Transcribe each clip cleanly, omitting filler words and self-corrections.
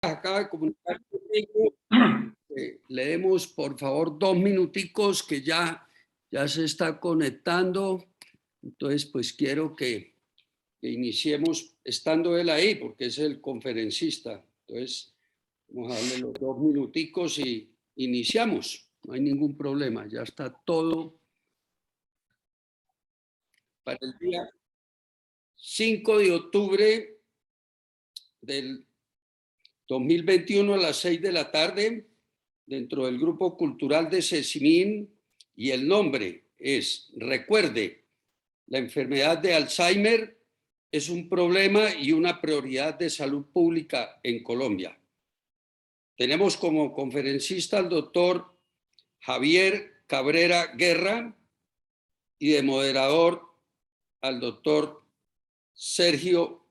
acaba de comunicar conmigo. Le demos, por favor, 2 minuticos que ya se está conectando. Entonces, pues quiero que iniciemos estando él ahí, porque es el conferencista. Entonces, vamos a darle los 2 minuticos y iniciamos. No hay ningún problema, ya está todo para el día 5 de octubre del 2021 a las 6 de la tarde, dentro del Grupo Cultural de Cecimín, y el nombre es, recuerde, la enfermedad de Alzheimer es un problema y una prioridad de salud pública en Colombia. Tenemos como conferencista al doctor Javier Cabrera Guerra y de moderador al doctor Sergio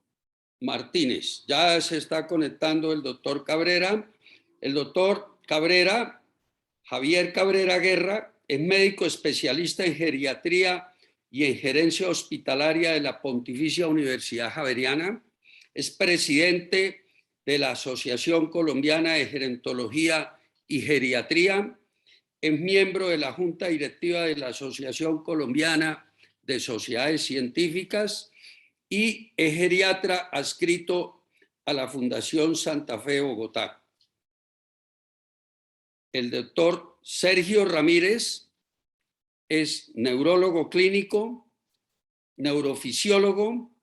Martínez. Ya se está conectando el doctor Cabrera. El doctor Cabrera, Javier Cabrera Guerra, es médico especialista en geriatría y en gerencia hospitalaria de la Pontificia Universidad Javeriana. Es presidente de la Asociación Colombiana de Gerontología y Geriatría. Es miembro de la Junta Directiva de la Asociación Colombiana de Sociedades Científicas y es geriatra adscrito a la Fundación Santa Fe Bogotá. El doctor Sergio Ramírez es neurólogo clínico, neurofisiólogo,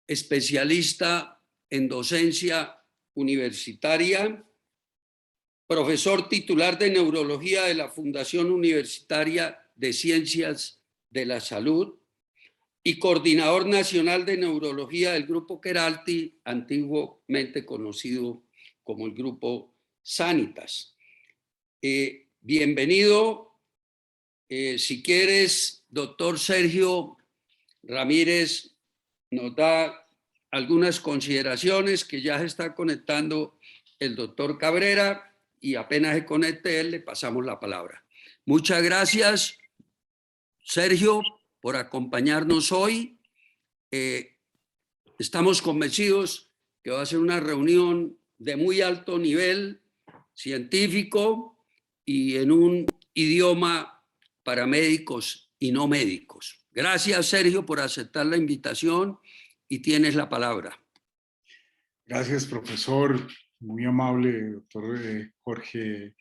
especialista en docencia universitaria, profesor titular de neurología de la Fundación Universitaria de Ciencias de la Salud y coordinador nacional de neurología del Grupo Queralty, antiguamente conocido como el Grupo Sanitas. Bienvenido. Si quieres, doctor Sergio Ramírez, nos da algunas consideraciones, que ya se está conectando el doctor Cabrera, y apenas se conecte él, le pasamos la palabra. Muchas gracias, Sergio, por acompañarnos hoy. Estamos convencidos que va a ser una reunión de muy alto nivel científico y en un idioma para médicos y no médicos. Gracias, Sergio, por aceptar la invitación y tienes la palabra. Gracias, profesor. Muy amable, doctor Jorge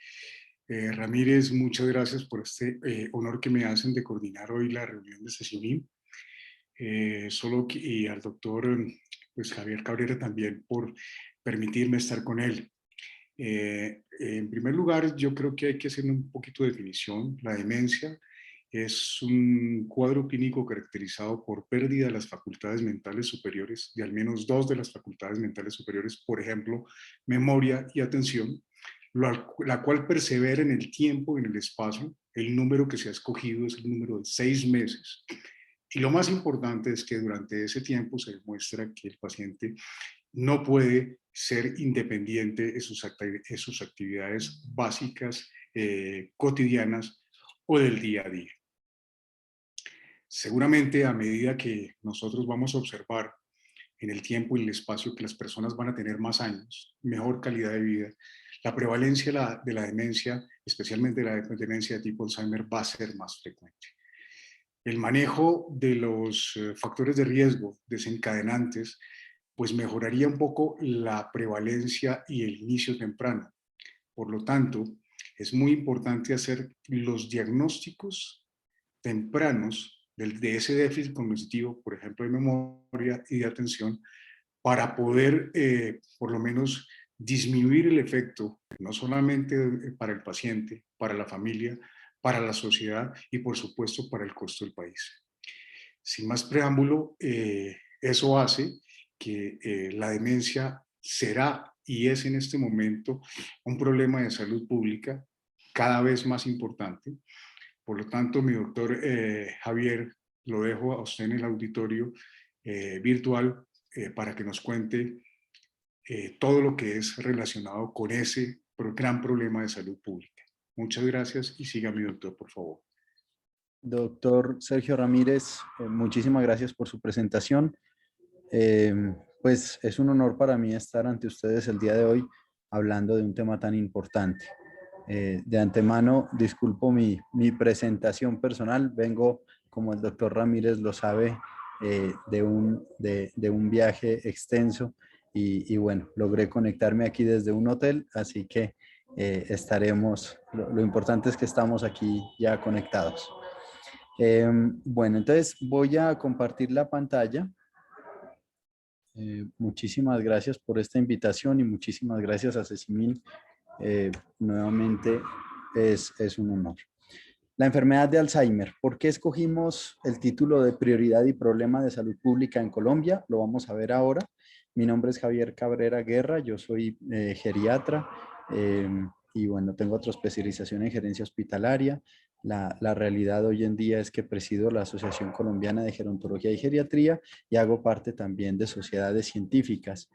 Ramírez. Muchas gracias por este honor que me hacen de coordinar hoy la reunión de Cecimín. Y al doctor pues, Javier Cabrera también por permitirme estar con él. En primer lugar, yo creo que hay que hacer un poquito de definición. La demencia es un cuadro clínico caracterizado por pérdida de las facultades mentales superiores, de al menos 2 de las facultades mentales superiores, por ejemplo, memoria y atención, la cual persevera en el tiempo y en el espacio. El número que se ha escogido es el número de 6 meses. Y lo más importante es que durante ese tiempo se demuestra que el paciente no puede ser independiente en sus actividades básicas, cotidianas o del día a día. Seguramente a medida que nosotros vamos a observar en el tiempo y el espacio que las personas van a tener más años, mejor calidad de vida, la prevalencia de la demencia, especialmente la demencia de tipo Alzheimer, va a ser más frecuente. El manejo de los factores de riesgo desencadenantes pues mejoraría un poco la prevalencia y el inicio temprano. Por lo tanto, es muy importante hacer los diagnósticos tempranos de ese déficit cognitivo, por ejemplo, de memoria y de atención, para poder por lo menos disminuir el efecto, no solamente para el paciente, para la familia, para la sociedad y por supuesto para el costo del país. Sin más preámbulo, eso hace que la demencia será y es en este momento un problema de salud pública cada vez más importante. Por lo tanto, mi doctor Javier, lo dejo a usted en el auditorio virtual para que nos cuente todo lo que es relacionado con ese gran problema de salud pública. Muchas gracias y siga mi doctor, por favor. Doctor Sergio Ramírez, muchísimas gracias por su presentación. Pues es un honor para mí estar ante ustedes el día de hoy hablando de un tema tan importante. De antemano, disculpo mi presentación personal. Vengo, como el doctor Ramírez lo sabe, de un viaje extenso y bueno, logré conectarme aquí desde un hotel, así que estaremos, lo importante es que estamos aquí ya conectados. Bueno, entonces voy a compartir la pantalla. Muchísimas gracias por esta invitación y muchísimas gracias a Cecimín. Nuevamente es un honor. La enfermedad de Alzheimer. ¿Por qué escogimos el título de Prioridad y Problema de Salud Pública en Colombia? Lo vamos a ver ahora. Mi nombre es Javier Cabrera Guerra, yo soy geriatra y bueno, tengo otra especialización en gerencia hospitalaria. La realidad hoy en día es que presido la Asociación Colombiana de Gerontología y Geriatría y hago parte también de sociedades científicas.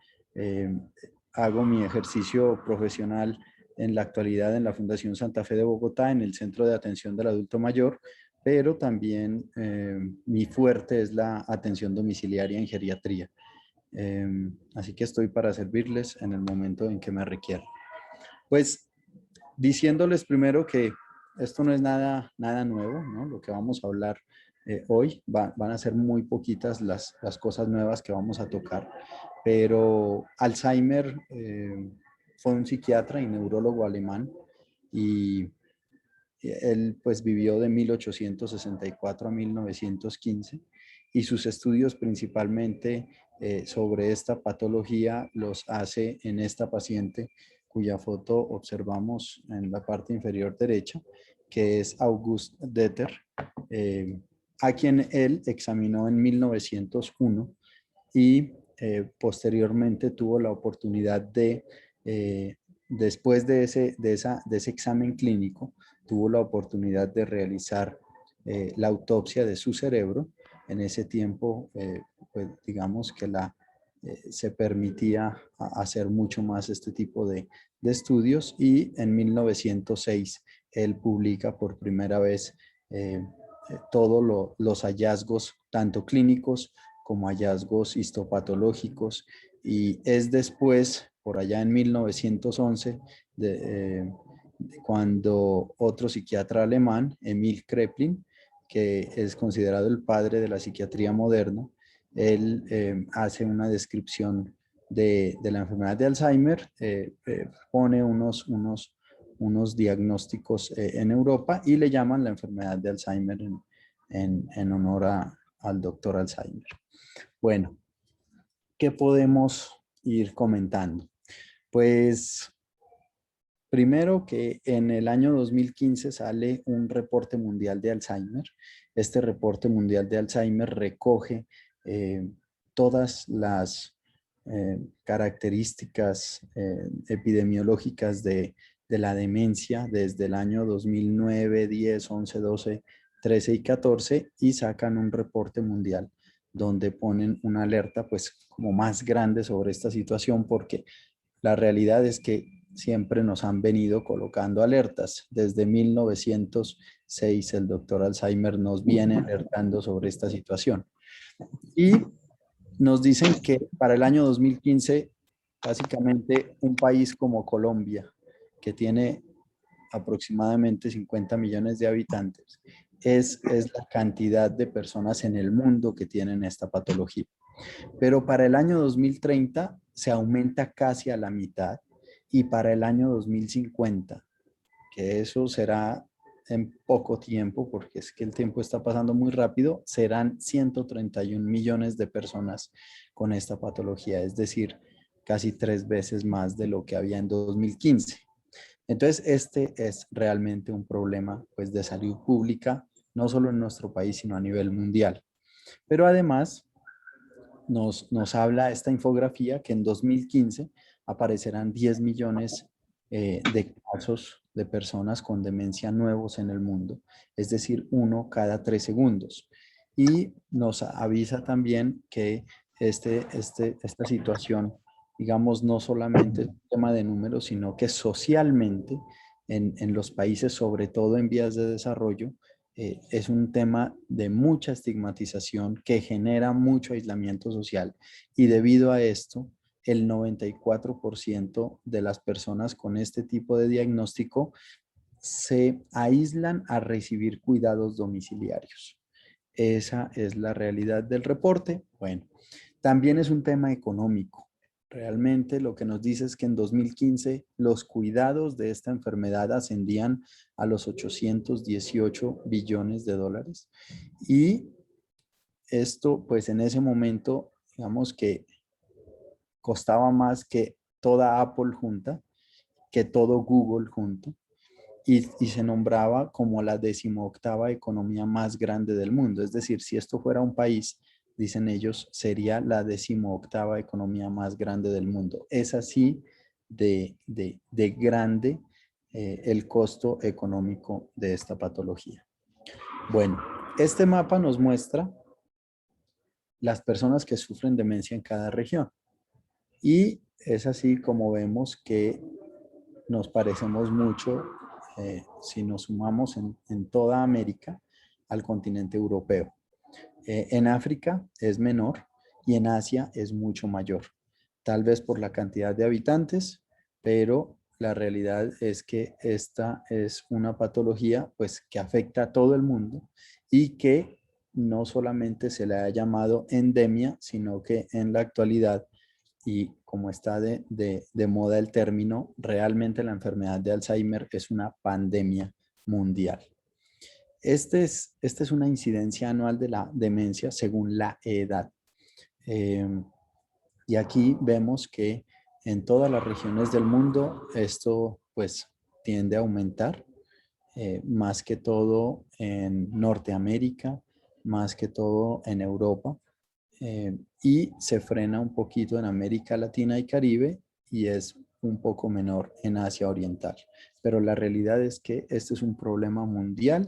Hago mi ejercicio profesional en la actualidad en la Fundación Santa Fe de Bogotá, en el Centro de Atención del Adulto Mayor, pero también mi fuerte es la atención domiciliaria en geriatría. Así que estoy para servirles en el momento en que me requieran. Pues diciéndoles primero que esto no es nada nuevo, ¿no? Lo que vamos a hablar hoy van a ser muy poquitas las cosas nuevas que vamos a tocar, pero Alzheimer fue un psiquiatra y neurólogo alemán y él pues vivió de 1864 a 1915 y sus estudios principalmente sobre esta patología los hace en esta paciente cuya foto observamos en la parte inferior derecha, que es August Deter, a quien él examinó en 1901 y posteriormente tuvo la oportunidad de, después de ese examen clínico, tuvo la oportunidad de realizar la autopsia de su cerebro. En ese tiempo, pues digamos que se permitía hacer mucho más este tipo de estudios y en 1906 él publica por primera vez todos los hallazgos, tanto clínicos como hallazgos histopatológicos, y es después, por allá en 1911, cuando otro psiquiatra alemán, Emil Kraepelin, que es considerado el padre de la psiquiatría moderna, él hace una descripción de la enfermedad de Alzheimer, pone unos diagnósticos en Europa y le llaman la enfermedad de Alzheimer en honor al doctor Alzheimer. Bueno, ¿qué podemos ir comentando? Pues primero que en el año 2015 sale un reporte mundial de Alzheimer. Este reporte mundial de Alzheimer recoge todas las características epidemiológicas de la demencia desde el año 2009, 10, 11, 12, 13 y 14 y sacan un reporte mundial donde ponen una alerta pues como más grande sobre esta situación porque la realidad es que siempre nos han venido colocando alertas. Desde 1906 el doctor Alzheimer nos viene alertando sobre esta situación. Y nos dicen que para el año 2015, básicamente un país como Colombia, que tiene aproximadamente 50 millones de habitantes, es la cantidad de personas en el mundo que tienen esta patología. Pero para el año 2030 se aumenta casi a la mitad y para el año 2050, que eso será en poco tiempo, porque es que el tiempo está pasando muy rápido, serán 131 millones de personas con esta patología, es decir, casi 3 veces más de lo que había en 2015. Entonces, este es realmente un problema pues, de salud pública, no solo en nuestro país, sino a nivel mundial. Pero además, nos habla esta infografía que en 2015 aparecerán 10 millones de casos de personas con demencia nuevos en el mundo, es decir, 1 cada 3 segundos. Y nos avisa también que esta situación, digamos, no solamente es un tema de números, sino que socialmente en los países, sobre todo en vías de desarrollo, es un tema de mucha estigmatización que genera mucho aislamiento social y debido a esto, el 94% de las personas con este tipo de diagnóstico se aíslan a recibir cuidados domiciliarios. Esa es la realidad del reporte. Bueno, también es un tema económico. Realmente lo que nos dice es que en 2015 los cuidados de esta enfermedad ascendían a los 818 billones de dólares y esto pues en ese momento digamos que costaba más que toda Apple junta, que todo Google junto y se nombraba como la 18ª economía más grande del mundo. Es decir, si esto fuera un país, dicen ellos, sería la 18ª economía más grande del mundo. Es así de grande el costo económico de esta patología. Bueno, este mapa nos muestra las personas que sufren demencia en cada región. Y es así como vemos que nos parecemos mucho, si nos sumamos en toda América, al continente europeo. En África es menor y en Asia es mucho mayor, tal vez por la cantidad de habitantes, pero la realidad es que esta es una patología pues, que afecta a todo el mundo y que no solamente se le ha llamado endemia, sino que en la actualidad y como está de moda el término, realmente la enfermedad de Alzheimer es una pandemia mundial. Esta es una incidencia anual de la demencia según la edad. Y aquí vemos que en todas las regiones del mundo esto pues tiende a aumentar, más que todo en Norteamérica, más que todo en Europa. Y se frena un poquito en América Latina y Caribe y es un poco menor en Asia Oriental. Pero la realidad es que este es un problema mundial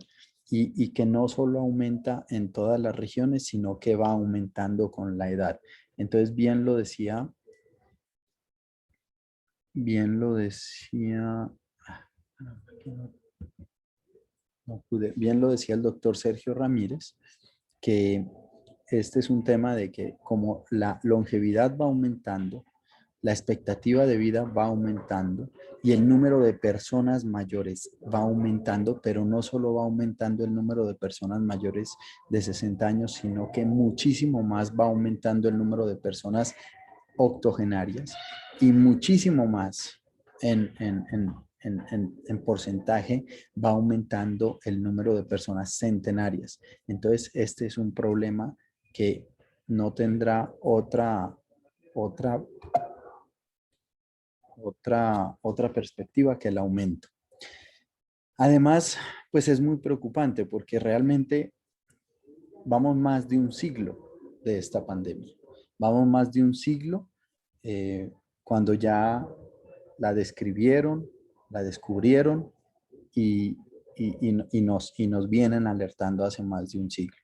y que no solo aumenta en todas las regiones, sino que va aumentando con la edad. Entonces, bien lo decía, bien lo decía el doctor Sergio Ramírez, que este es un tema de que como la longevidad va aumentando, la expectativa de vida va aumentando y el número de personas mayores va aumentando, pero no solo va aumentando el número de personas mayores de 60 años, sino que muchísimo más va aumentando el número de personas octogenarias y muchísimo más en porcentaje va aumentando el número de personas centenarias. Entonces, este es un problema que no tendrá otra perspectiva que el aumento. Además, pues es muy preocupante porque realmente vamos más de un siglo de esta pandemia. Vamos más de un siglo cuando ya la describieron, la descubrieron y nos vienen alertando hace más de un siglo.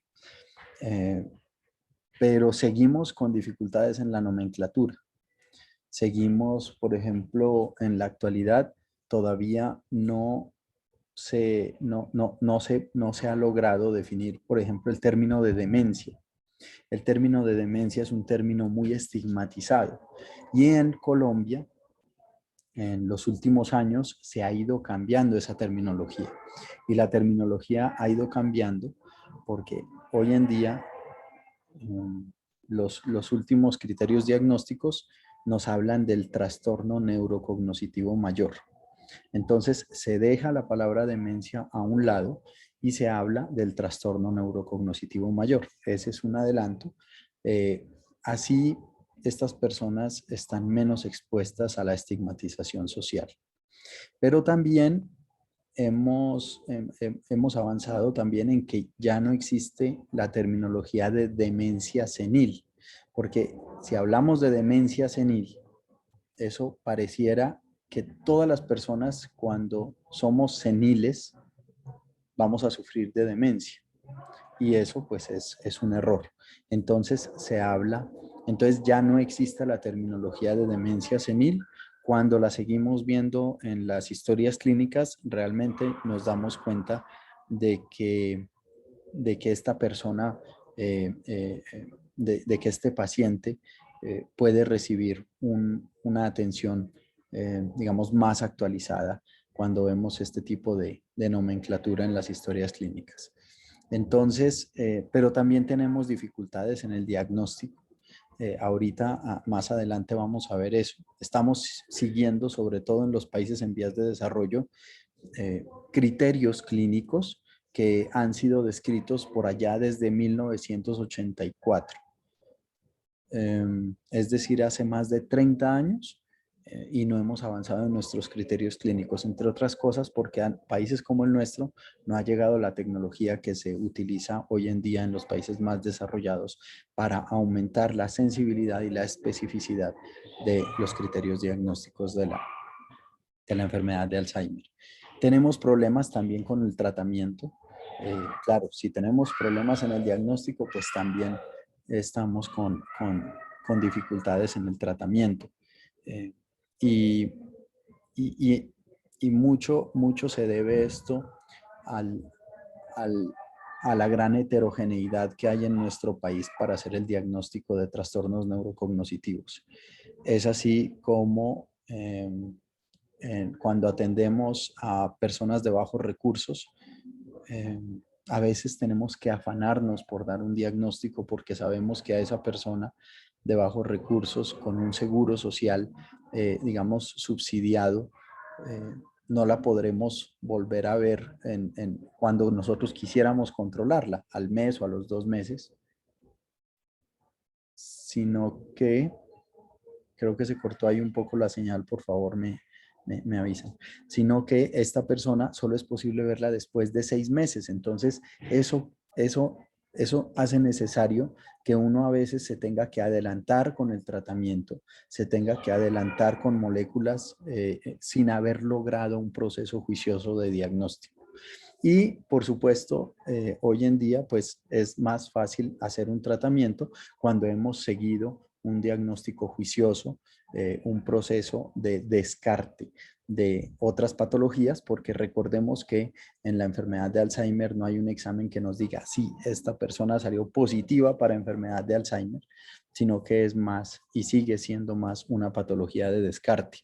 Pero seguimos con dificultades en la nomenclatura. Seguimos, por ejemplo, en la actualidad todavía no se ha logrado definir, por ejemplo, el término de demencia. El término de demencia es un término muy estigmatizado y en Colombia, en los últimos años, se ha ido cambiando esa terminología y la terminología ha ido cambiando porque hoy en día los últimos criterios diagnósticos nos hablan del trastorno neurocognitivo mayor. Entonces se deja la palabra demencia a un lado y se habla del trastorno neurocognitivo mayor. Ese es un adelanto. Así estas personas están menos expuestas a la estigmatización social. Pero también hemos avanzado también en que ya no existe la terminología de demencia senil, porque si hablamos de demencia senil, eso pareciera que todas las personas cuando somos seniles vamos a sufrir de demencia y eso pues es un error. Entonces entonces ya no existe la terminología de demencia senil. Cuando la seguimos viendo en las historias clínicas, realmente nos damos cuenta de que de que esta persona, de que este paciente puede recibir una atención, digamos, más actualizada cuando vemos este tipo de nomenclatura en las historias clínicas. Entonces, pero también tenemos dificultades en el diagnóstico. Ahorita, más adelante vamos a ver eso. Estamos siguiendo, sobre todo en los países en vías de desarrollo, criterios clínicos que han sido descritos por allá desde 1984. Es decir, hace más de 30 años y no hemos avanzado en nuestros criterios clínicos, entre otras cosas porque a países como el nuestro no ha llegado la tecnología que se utiliza hoy en día en los países más desarrollados para aumentar la sensibilidad y la especificidad de los criterios diagnósticos de la enfermedad de Alzheimer. Tenemos problemas también con el tratamiento. Claro, si tenemos problemas en el diagnóstico, pues también estamos con dificultades en el tratamiento. Y mucho se debe esto a la gran heterogeneidad que hay en nuestro país para hacer el diagnóstico de trastornos neurocognitivos. Es así como cuando atendemos a personas de bajos recursos, a veces tenemos que afanarnos por dar un diagnóstico porque sabemos que a esa persona de bajos recursos con un seguro social, digamos, subsidiado, no la podremos volver a ver cuando nosotros quisiéramos controlarla, al mes o a los 2 meses, sino que, creo que se cortó ahí un poco la señal, por favor me avisan, sino que esta persona solo es posible verla después de 6 meses. Entonces, eso hace necesario que uno a veces se tenga que adelantar con el tratamiento, se tenga que adelantar con moléculas sin haber logrado un proceso juicioso de diagnóstico. Y por supuesto, hoy en día pues es más fácil hacer un tratamiento cuando hemos seguido un diagnóstico juicioso, un proceso de descarte de otras patologías, porque recordemos que en la enfermedad de Alzheimer no hay un examen que nos diga, sí, esta persona salió positiva para enfermedad de Alzheimer, sino que es más y sigue siendo más una patología de descarte.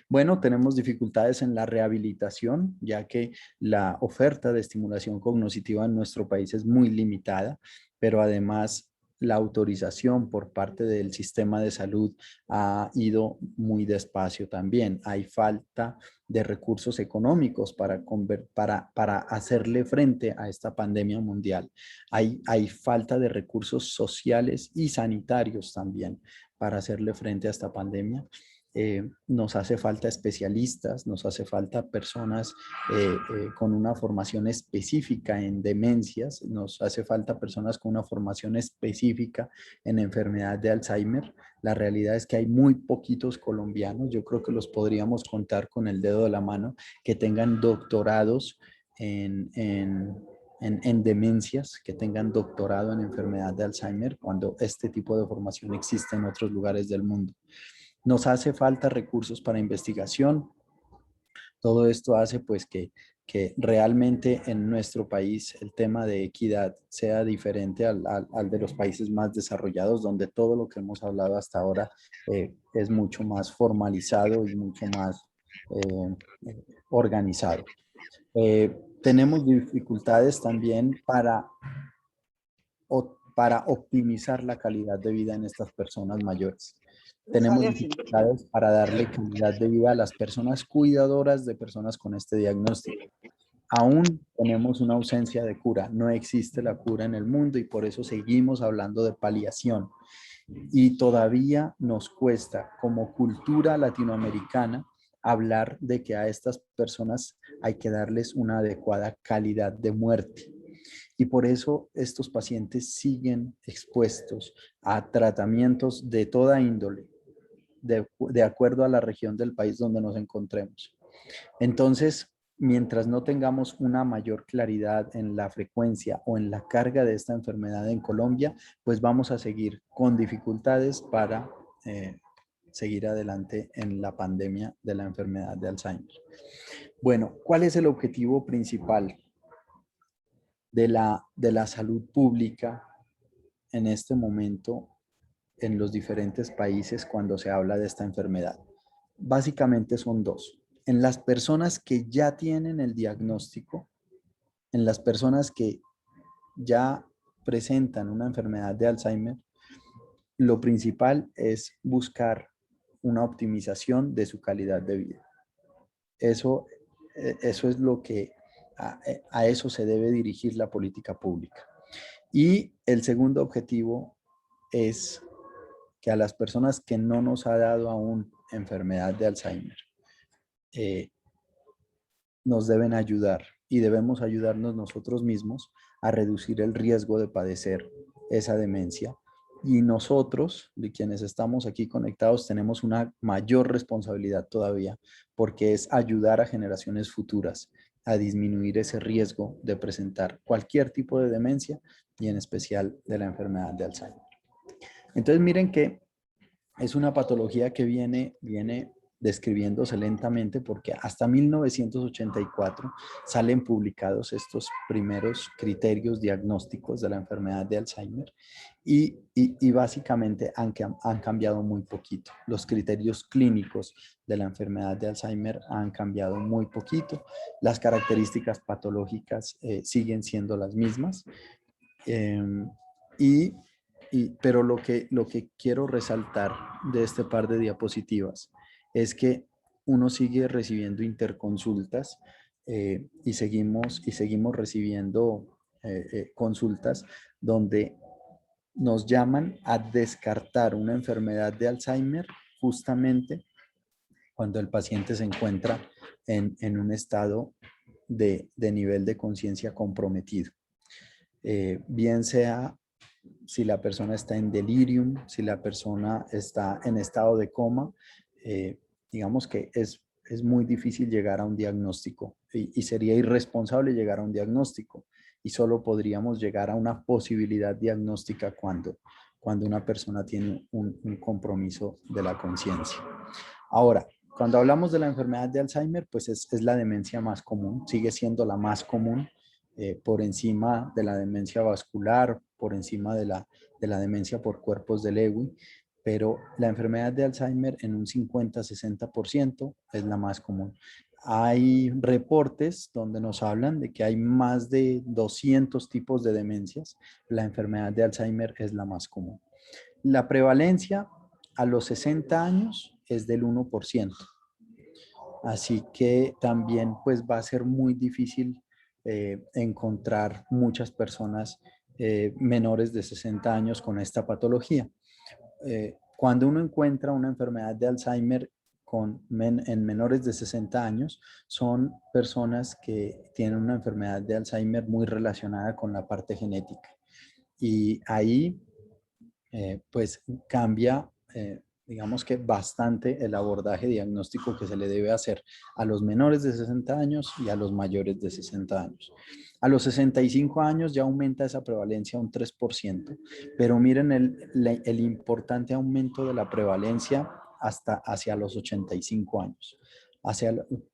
Bueno, tenemos dificultades en la rehabilitación, ya que la oferta de estimulación cognitiva en nuestro país es muy limitada, pero además la autorización por parte del sistema de salud ha ido muy despacio también. Hay falta de recursos económicos para hacerle frente a esta pandemia mundial. Hay falta de recursos sociales y sanitarios también para hacerle frente a esta pandemia. Nos hace falta especialistas, nos hace falta personas con una formación específica en demencias, nos hace falta personas con una formación específica en enfermedad de Alzheimer. La realidad es que hay muy poquitos colombianos, yo creo que los podríamos contar con el dedo de la mano, que tengan doctorados en demencias, que tengan doctorado en enfermedad de Alzheimer, cuando este tipo de formación existe en otros lugares del mundo. Nos hace falta recursos para investigación. Todo esto hace pues que realmente en nuestro país el tema de equidad sea diferente al de los países más desarrollados, donde todo lo que hemos hablado hasta ahora es mucho más formalizado y mucho más organizado. Tenemos dificultades también para optimizar la calidad de vida en estas personas mayores. Tenemos dificultades para darle calidad de vida a las personas cuidadoras de personas con este diagnóstico. Aún tenemos una ausencia de cura, no existe la cura en el mundo y por eso seguimos hablando de paliación. Y todavía nos cuesta como cultura latinoamericana hablar de que a estas personas hay que darles una adecuada calidad de muerte. Y por eso estos pacientes siguen expuestos a tratamientos de toda índole, de acuerdo a la región del país donde nos encontremos. Entonces, mientras no tengamos una mayor claridad en la frecuencia o en la carga de esta enfermedad en Colombia, pues vamos a seguir con dificultades para seguir adelante en la pandemia de la enfermedad de Alzheimer. Bueno, ¿cuál es el objetivo principal? de la salud pública en este momento en los diferentes países cuando se habla de esta enfermedad? Básicamente son dos. En las personas que ya tienen el diagnóstico, en las personas que ya presentan una enfermedad de Alzheimer, lo principal es buscar una optimización de su calidad de vida. Eso es lo que a eso se debe dirigir la política pública. Y el segundo objetivo es que a las personas que no nos ha dado aún enfermedad de Alzheimer, nos deben ayudar y debemos ayudarnos nosotros mismos a reducir el riesgo de padecer esa demencia. Y nosotros, de quienes estamos aquí conectados, tenemos una mayor responsabilidad todavía, porque es ayudar a generaciones futuras a disminuir ese riesgo de presentar cualquier tipo de demencia y en especial de la enfermedad de Alzheimer. Entonces miren que es una patología que viene describiéndose lentamente, porque hasta 1984 salen publicados estos primeros criterios diagnósticos de la enfermedad de Alzheimer y básicamente han cambiado muy poquito. Los criterios clínicos de la enfermedad de Alzheimer han cambiado muy poquito. Las características patológicas siguen siendo las mismas. Pero lo que quiero resaltar de este par de diapositivas es que uno sigue recibiendo interconsultas y seguimos recibiendo consultas donde nos llaman a descartar una enfermedad de Alzheimer justamente cuando el paciente se encuentra en un estado de nivel de conciencia comprometido. Bien sea si la persona está en delirium, si la persona está en estado de coma, digamos que es muy difícil llegar a un diagnóstico y sería irresponsable llegar a un diagnóstico y solo podríamos llegar a una posibilidad diagnóstica cuando una persona tiene un compromiso de la conciencia. Ahora, cuando hablamos de la enfermedad de Alzheimer, pues es la demencia más común, sigue siendo la más común, por encima de la demencia vascular, por encima de la demencia por cuerpos de Lewy, pero la enfermedad de Alzheimer en un 50-60% es la más común. Hay reportes donde nos hablan de que hay más de 200 tipos de demencias. La enfermedad de Alzheimer es la más común. La prevalencia a los 60 años es del 1%. Así que también pues va a ser muy difícil encontrar muchas personas menores de 60 años con esta patología. Cuando uno encuentra una enfermedad de Alzheimer en menores de 60 años, son personas que tienen una enfermedad de Alzheimer muy relacionada con la parte genética. Y ahí pues cambia, digamos que bastante el abordaje diagnóstico que se le debe hacer a los menores de 60 años y a los mayores de 60 años. A los 65 años ya aumenta esa prevalencia un 3%, pero miren el importante aumento de la prevalencia hasta hacia los 85 años.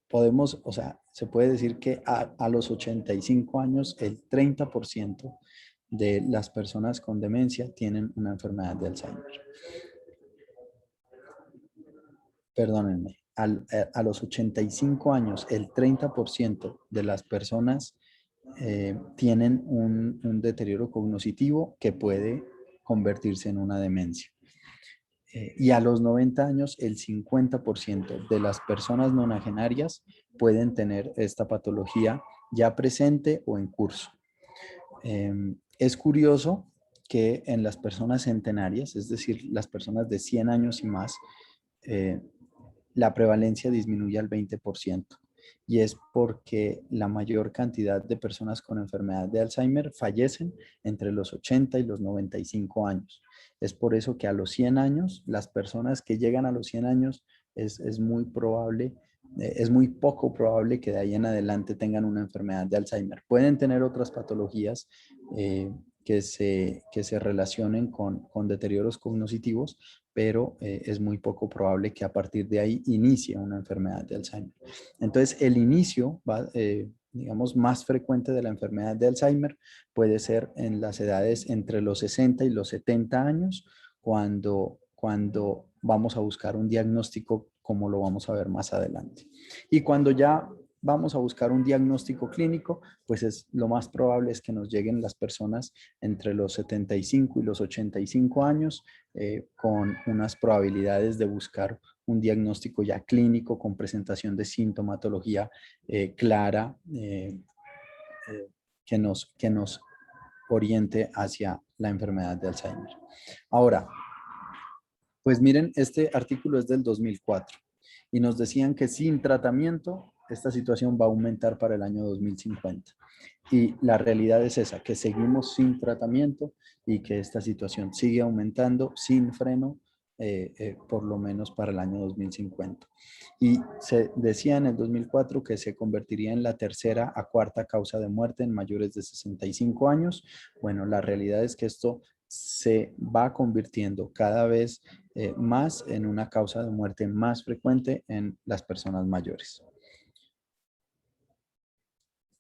Podemos, o sea, se puede decir que a los 85 años el 30% de las personas con demencia tienen una enfermedad de Alzheimer. Perdónenme, a los 85 años, el 30% de las personas tienen un deterioro cognitivo que puede convertirse en una demencia. Y a los 90 años, el 50% de las personas nonagenarias pueden tener esta patología ya presente o en curso. Es curioso que en las personas centenarias, es decir, las personas de 100 años y más, la prevalencia disminuye al 20%. Y es porque la mayor cantidad de personas con enfermedad de Alzheimer fallecen entre los 80 y los 95 años. Es por eso que a los 100 años, las personas que llegan a los 100 años, es muy probable, es muy poco probable que de ahí en adelante tengan una enfermedad de Alzheimer. Pueden tener otras patologías que se relacionen con deterioros cognitivos, pero es muy poco probable que a partir de ahí inicie una enfermedad de Alzheimer. Entonces, el inicio digamos, más frecuente de la enfermedad de Alzheimer puede ser en las edades entre los 60 y los 70 años, cuando vamos a buscar un diagnóstico, como lo vamos a ver más adelante. Y cuando ya vamos a buscar un diagnóstico clínico, pues lo más probable es que nos lleguen las personas entre los 75 y los 85 años, con unas probabilidades de buscar un diagnóstico ya clínico con presentación de sintomatología clara, que nos oriente hacia la enfermedad de Alzheimer. Ahora, pues miren, este artículo es del 2004 y nos decían que sin tratamiento esta situación va a aumentar para el año 2050. Y la realidad es esa, que seguimos sin tratamiento y que esta situación sigue aumentando sin freno, por lo menos para el año 2050. Y se decía en el 2004 que se convertiría en la tercera a cuarta causa de muerte en mayores de 65 años. Bueno, la realidad es que esto se va convirtiendo cada vez más en una causa de muerte más frecuente en las personas mayores.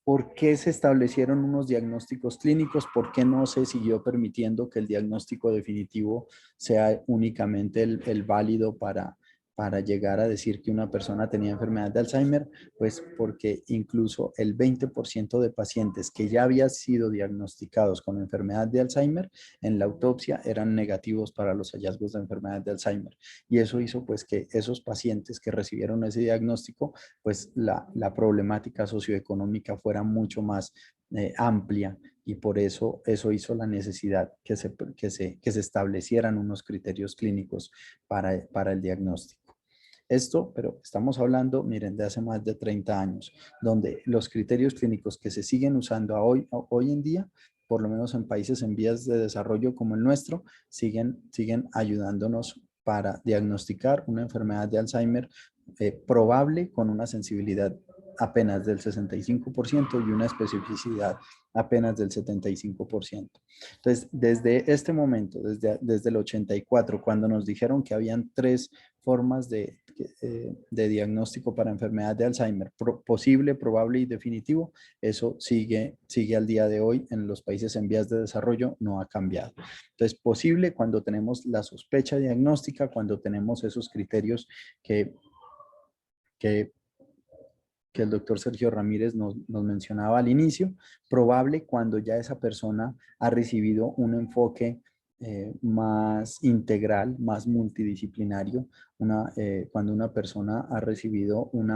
¿Por qué se establecieron unos diagnósticos clínicos? ¿Por qué no se siguió permitiendo que el diagnóstico definitivo sea únicamente el válido para llegar a decir que una persona tenía enfermedad de Alzheimer? Pues porque incluso el 20% de pacientes que ya habían sido diagnosticados con enfermedad de Alzheimer en la autopsia eran negativos para los hallazgos de enfermedad de Alzheimer. Y eso hizo pues que esos pacientes que recibieron ese diagnóstico, pues la problemática socioeconómica fuera mucho más amplia, y por eso hizo la necesidad que se establecieran unos criterios clínicos para el diagnóstico. Esto, pero estamos hablando, miren, de hace más de 30 años, donde los criterios clínicos que se siguen usando hoy en día, por lo menos en países en vías de desarrollo como el nuestro, siguen ayudándonos para diagnosticar una enfermedad de Alzheimer probable, con una sensibilidad apenas del 65% y una especificidad apenas del 75%. Entonces, desde este momento, desde el 84, cuando nos dijeron que habían 3 formas de diagnóstico para enfermedad de Alzheimer: posible, probable y definitivo, eso sigue al día de hoy en los países en vías de desarrollo, no ha cambiado. Entonces, posible cuando tenemos la sospecha diagnóstica, cuando tenemos esos criterios que el doctor Sergio Ramírez nos mencionaba al inicio. Probable cuando ya esa persona ha recibido un enfoque más integral, más multidisciplinario, cuando una persona ha recibido un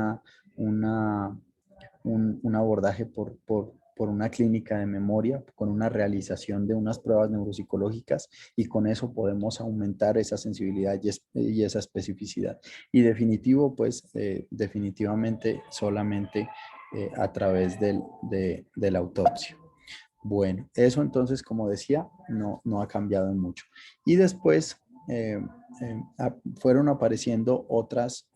abordaje por una clínica de memoria, con una realización de unas pruebas neuropsicológicas, y con eso podemos aumentar esa sensibilidad y esa especificidad. Y definitivo, pues definitivamente solamente a través de la autopsia. Bueno, eso entonces, como decía, no ha cambiado mucho. Y después fueron apareciendo otros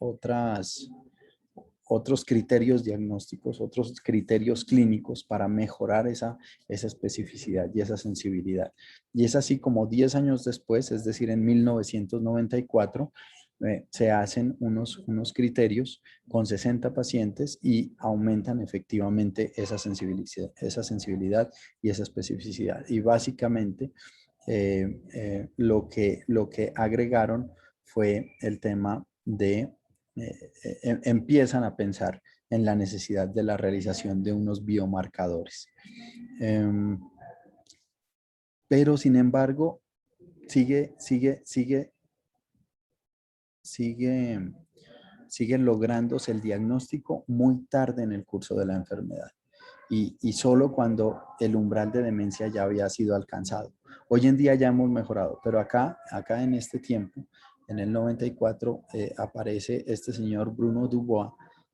criterios diagnósticos, otros criterios clínicos para mejorar esa especificidad y esa sensibilidad. Y es así como 10 años después, es decir, en 1994, se hacen unos criterios con 60 pacientes y aumentan efectivamente esa sensibilidad y esa especificidad. Y básicamente lo que agregaron fue el tema de empiezan a pensar en la necesidad de la realización de unos biomarcadores. Pero sin embargo, sigue lográndose el diagnóstico muy tarde en el curso de la enfermedad, y solo cuando el umbral de demencia ya había sido alcanzado. Hoy en día ya hemos mejorado, pero acá en este tiempo, en el 94, aparece este señor Bruno Dubois,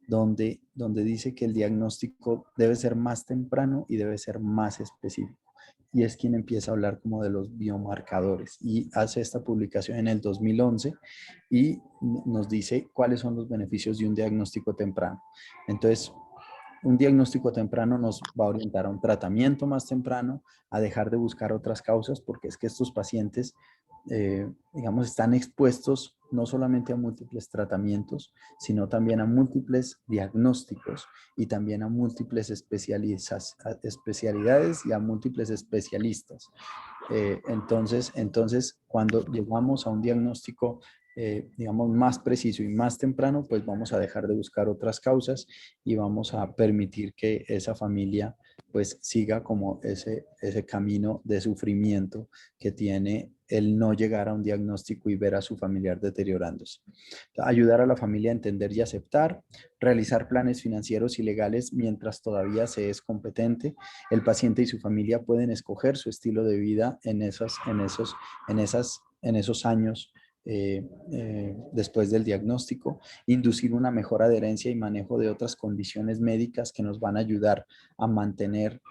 donde dice que el diagnóstico debe ser más temprano y debe ser más específico. Y es quien empieza a hablar como de los biomarcadores, y hace esta publicación en el 2011 y nos dice cuáles son los beneficios de un diagnóstico temprano. Entonces, un diagnóstico temprano nos va a orientar a un tratamiento más temprano, a dejar de buscar otras causas, porque es que estos pacientes digamos, están expuestos no solamente a múltiples tratamientos, sino también a múltiples diagnósticos y también a múltiples especialidades y a múltiples especialistas. Entonces, cuando llegamos a un diagnóstico, digamos, más preciso y más temprano, pues vamos a dejar de buscar otras causas y vamos a permitir que esa familia pues siga como ese camino de sufrimiento que tiene el no llegar a un diagnóstico y ver a su familiar deteriorándose. Ayudar a la familia a entender y aceptar, realizar planes financieros y legales mientras todavía se es competente. El paciente y su familia pueden escoger su estilo de vida en esos años después del diagnóstico, inducir una mejor adherencia y manejo de otras condiciones médicas que nos van a ayudar a mantener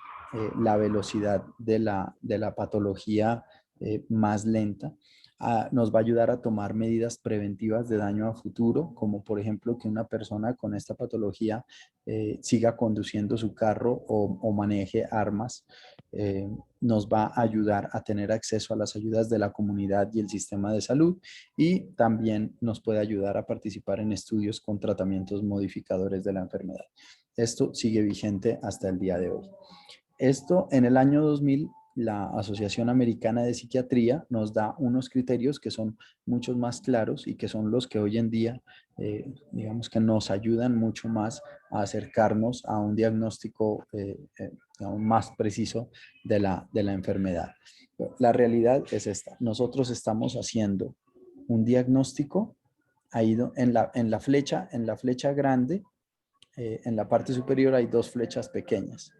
la velocidad de la patología más lenta. Nos va a ayudar a tomar medidas preventivas de daño a futuro, como por ejemplo que una persona con esta patología siga conduciendo su carro o maneje armas. Nos va a ayudar a tener acceso a las ayudas de la comunidad y el sistema de salud, y también nos puede ayudar a participar en estudios con tratamientos modificadores de la enfermedad. Esto sigue vigente hasta el día de hoy. Esto en el año 2000, la Asociación Americana de Psiquiatría nos da unos criterios que son mucho más claros y que son los que hoy en día, digamos que nos ayudan mucho más a acercarnos a un diagnóstico aún más preciso de la enfermedad. La realidad es esta: nosotros estamos haciendo un diagnóstico ahí en la flecha grande, en la parte superior hay dos flechas pequeñas.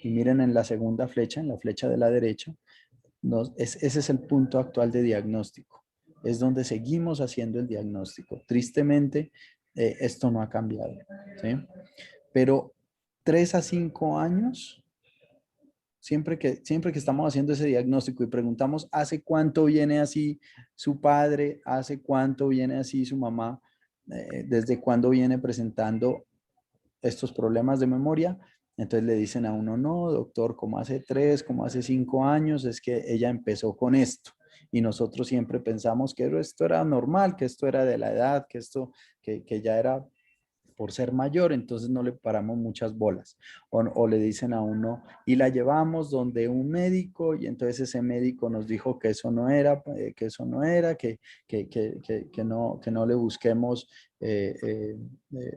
Y miren en la segunda flecha, en la flecha de la derecha, ese es el punto actual de diagnóstico. Es donde seguimos haciendo el diagnóstico. Tristemente, esto no ha cambiado, ¿sí? Pero 3 a 5 años, siempre que estamos haciendo ese diagnóstico y preguntamos, ¿hace cuánto viene así su padre? ¿Hace cuánto viene así su mamá? ¿Desde cuándo viene presentando estos problemas de memoria? Entonces le dicen a uno: no, doctor, como hace 3, como hace 5 años, es que ella empezó con esto. Y nosotros siempre pensamos que esto era normal, que esto era de la edad, que ya era por ser mayor, entonces no le paramos muchas bolas. O le dicen a uno: y la llevamos donde un médico, y entonces ese médico nos dijo que eso no era, que no le busquemos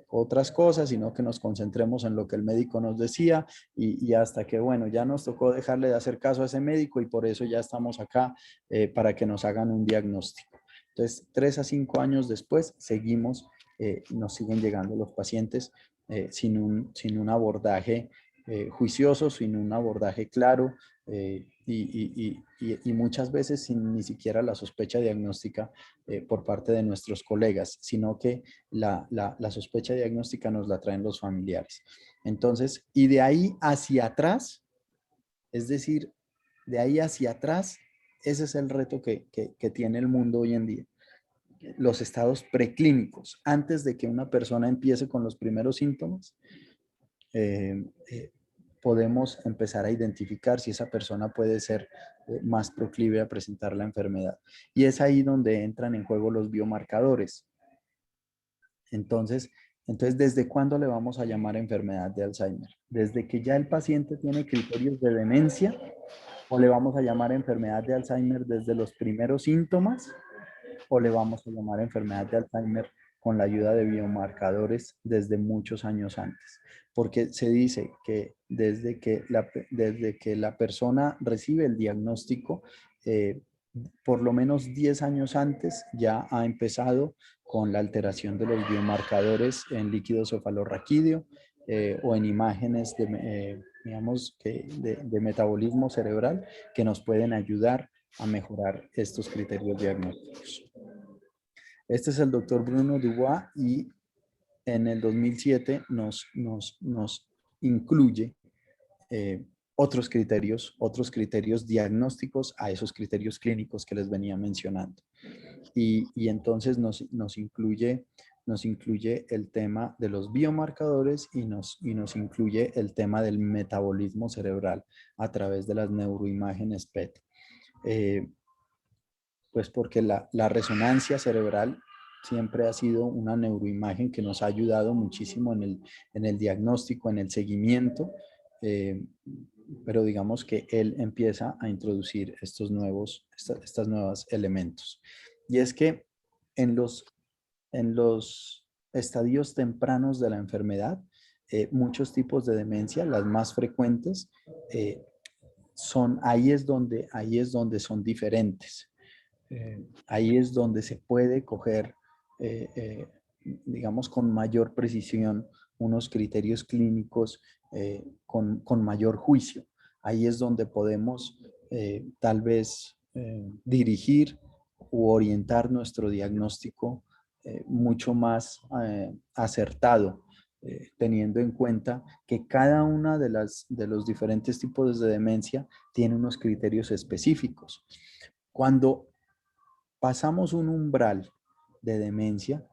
otras cosas, sino que nos concentremos en lo que el médico nos decía, y hasta que, bueno, ya nos tocó dejarle de hacer caso a ese médico y por eso ya estamos acá para que nos hagan un diagnóstico. Entonces, 3 a 5 años después, nos siguen llegando los pacientes sin un abordaje juicioso, sin un abordaje claro, y muchas veces sin ni siquiera la sospecha diagnóstica por parte de nuestros colegas, sino que la sospecha diagnóstica nos la traen los familiares. Entonces, y de ahí hacia atrás, es decir, de ahí hacia atrás, ese es el reto que tiene el mundo hoy en día. Los estados preclínicos, antes de que una persona empiece con los primeros síntomas, podemos empezar a identificar si esa persona puede ser más proclive a presentar la enfermedad. Y es ahí donde entran en juego los biomarcadores. Entonces, ¿desde cuándo le vamos a llamar enfermedad de Alzheimer? ¿Desde que ya el paciente tiene criterios de demencia, o le vamos a llamar enfermedad de Alzheimer desde los primeros síntomas, o le vamos a llamar enfermedad de Alzheimer con la ayuda de biomarcadores desde muchos años antes? Porque se dice que desde que la persona recibe el diagnóstico, por lo menos 10 años antes ya ha empezado con la alteración de los biomarcadores en líquido cefalorraquídeo o en imágenes de metabolismo cerebral, que nos pueden ayudar a mejorar estos criterios diagnósticos. Este es el doctor Bruno Dubois, y en el 2007 nos incluye otros criterios diagnósticos a esos criterios clínicos que les venía mencionando. Y entonces nos incluye el tema de los biomarcadores y nos incluye el tema del metabolismo cerebral a través de las neuroimágenes PET. Pues porque la resonancia cerebral siempre ha sido una neuroimagen que nos ha ayudado muchísimo en el diagnóstico, en el seguimiento, pero digamos que él empieza a introducir estos nuevos elementos. Y es que en los estadios tempranos de la enfermedad, muchos tipos de demencia, las más frecuentes, ahí es donde son diferentes. Ahí es donde se puede coger, digamos, con mayor precisión unos criterios clínicos con mayor juicio. Ahí es donde podemos tal vez dirigir u orientar nuestro diagnóstico mucho más acertado, teniendo en cuenta que cada una de los diferentes tipos de demencia tiene unos criterios específicos. Cuando pasamos un umbral de demencia,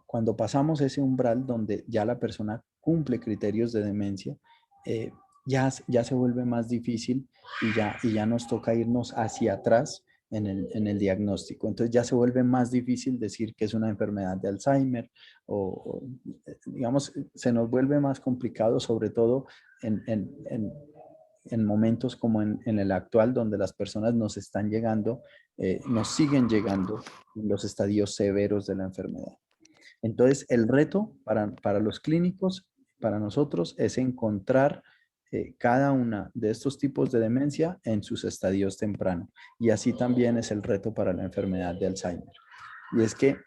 cuando pasamos ese umbral donde ya la persona cumple criterios de demencia, ya se vuelve más difícil y ya nos toca irnos hacia atrás en el diagnóstico. Entonces ya se vuelve más difícil decir que es una enfermedad de Alzheimer digamos, se nos vuelve más complicado, sobre todo en momentos como en el actual, donde las personas nos están llegando, nos siguen llegando en los estadios severos de la enfermedad. Entonces, el reto para los clínicos, para nosotros, es encontrar cada una de estos tipos de demencia en sus estadios tempranos. Y así también es el reto para la enfermedad de Alzheimer. Y es que,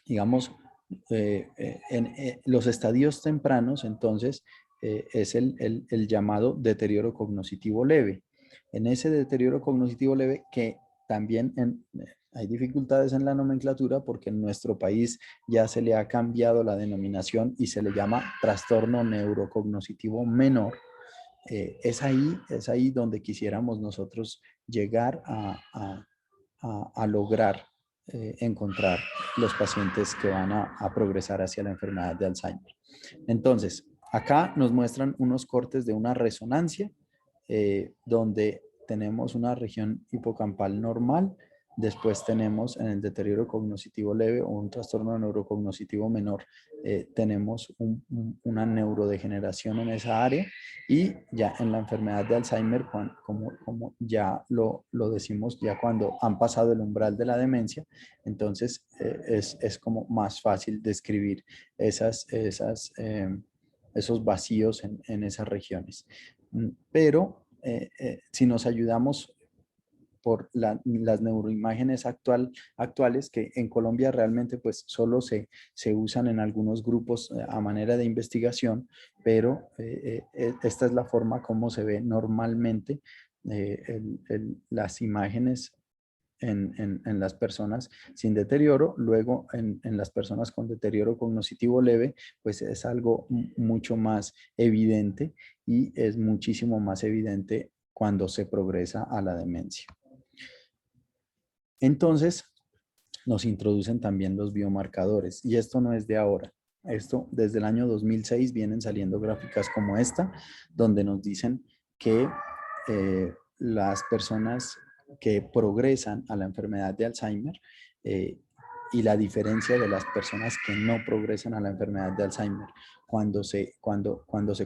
digamos, en los estadios tempranos, entonces, es el llamado deterioro cognitivo leve. En ese deterioro cognitivo leve, que también hay dificultades en la nomenclatura porque en nuestro país ya se le ha cambiado la denominación y se le llama trastorno neurocognitivo menor. Es ahí donde quisiéramos nosotros llegar a lograr encontrar los pacientes que van a progresar hacia la enfermedad de Alzheimer. Entonces, acá nos muestran unos cortes de una resonancia donde tenemos una región hipocampal normal, después tenemos en el deterioro cognitivo leve o un trastorno neurocognitivo menor, tenemos una neurodegeneración en esa área y ya en la enfermedad de Alzheimer, como ya lo decimos, ya cuando han pasado el umbral de la demencia, entonces es como más fácil describir esos vacíos en esas regiones. Pero si nos ayudamos por las neuroimágenes actuales, que en Colombia realmente pues solo se usan en algunos grupos a manera de investigación, pero esta es la forma como se ve normalmente las imágenes en las personas sin deterioro. Luego en las personas con deterioro cognitivo leve, pues es algo mucho más evidente y es muchísimo más evidente cuando se progresa a la demencia. Entonces, nos introducen también los biomarcadores y esto no es de ahora. Esto desde el año 2006 vienen saliendo gráficas como esta, donde nos dicen que las personas que progresan a la enfermedad de Alzheimer y la diferencia de las personas que no progresan a la enfermedad de Alzheimer cuando se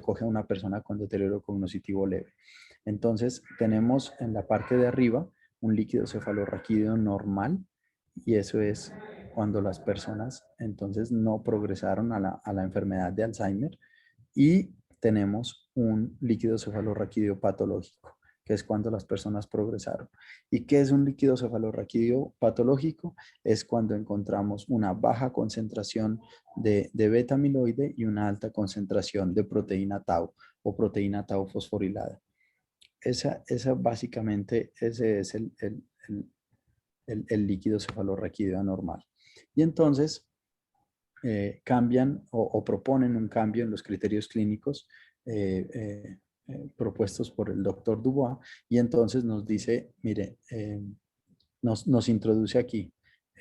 coge a una persona con deterioro cognitivo leve. Entonces, tenemos en la parte de arriba un líquido cefalorraquídeo normal, y eso es cuando las personas entonces no progresaron a la enfermedad de Alzheimer, y tenemos un líquido cefalorraquídeo patológico, que es cuando las personas progresaron. ¿Y qué es un líquido cefalorraquídeo patológico? Es cuando encontramos una baja concentración de beta amiloide y una alta concentración de proteína tau o proteína tau fosforilada. Esa básicamente, ese es el líquido cefalorraquídeo anormal. Y entonces cambian o proponen un cambio en los criterios clínicos propuestos por el doctor Dubois, y entonces nos dice, mire, nos introduce aquí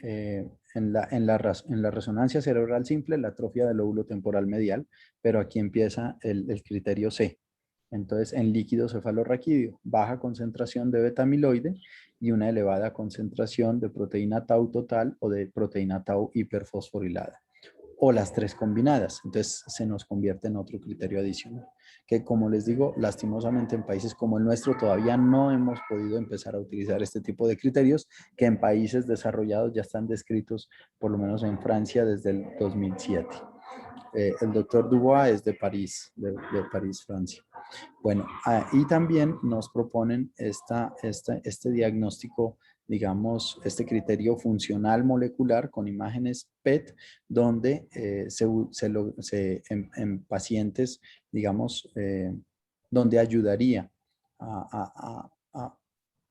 en la resonancia cerebral simple la atrofia del lóbulo temporal medial, pero aquí empieza el criterio C. Entonces, en líquido cefalorraquídeo, baja concentración de beta-amiloide y una elevada concentración de proteína tau total o de proteína tau hiperfosforilada, o las tres combinadas. Entonces, se nos convierte en otro criterio adicional, que como les digo, lastimosamente en países como el nuestro todavía no hemos podido empezar a utilizar este tipo de criterios, que en países desarrollados ya están descritos, por lo menos en Francia, desde el 2007. El doctor Dubois es de París, de París, Francia. Bueno, y también nos proponen este diagnóstico, digamos, este criterio funcional molecular con imágenes PET, donde en pacientes, digamos, donde ayudaría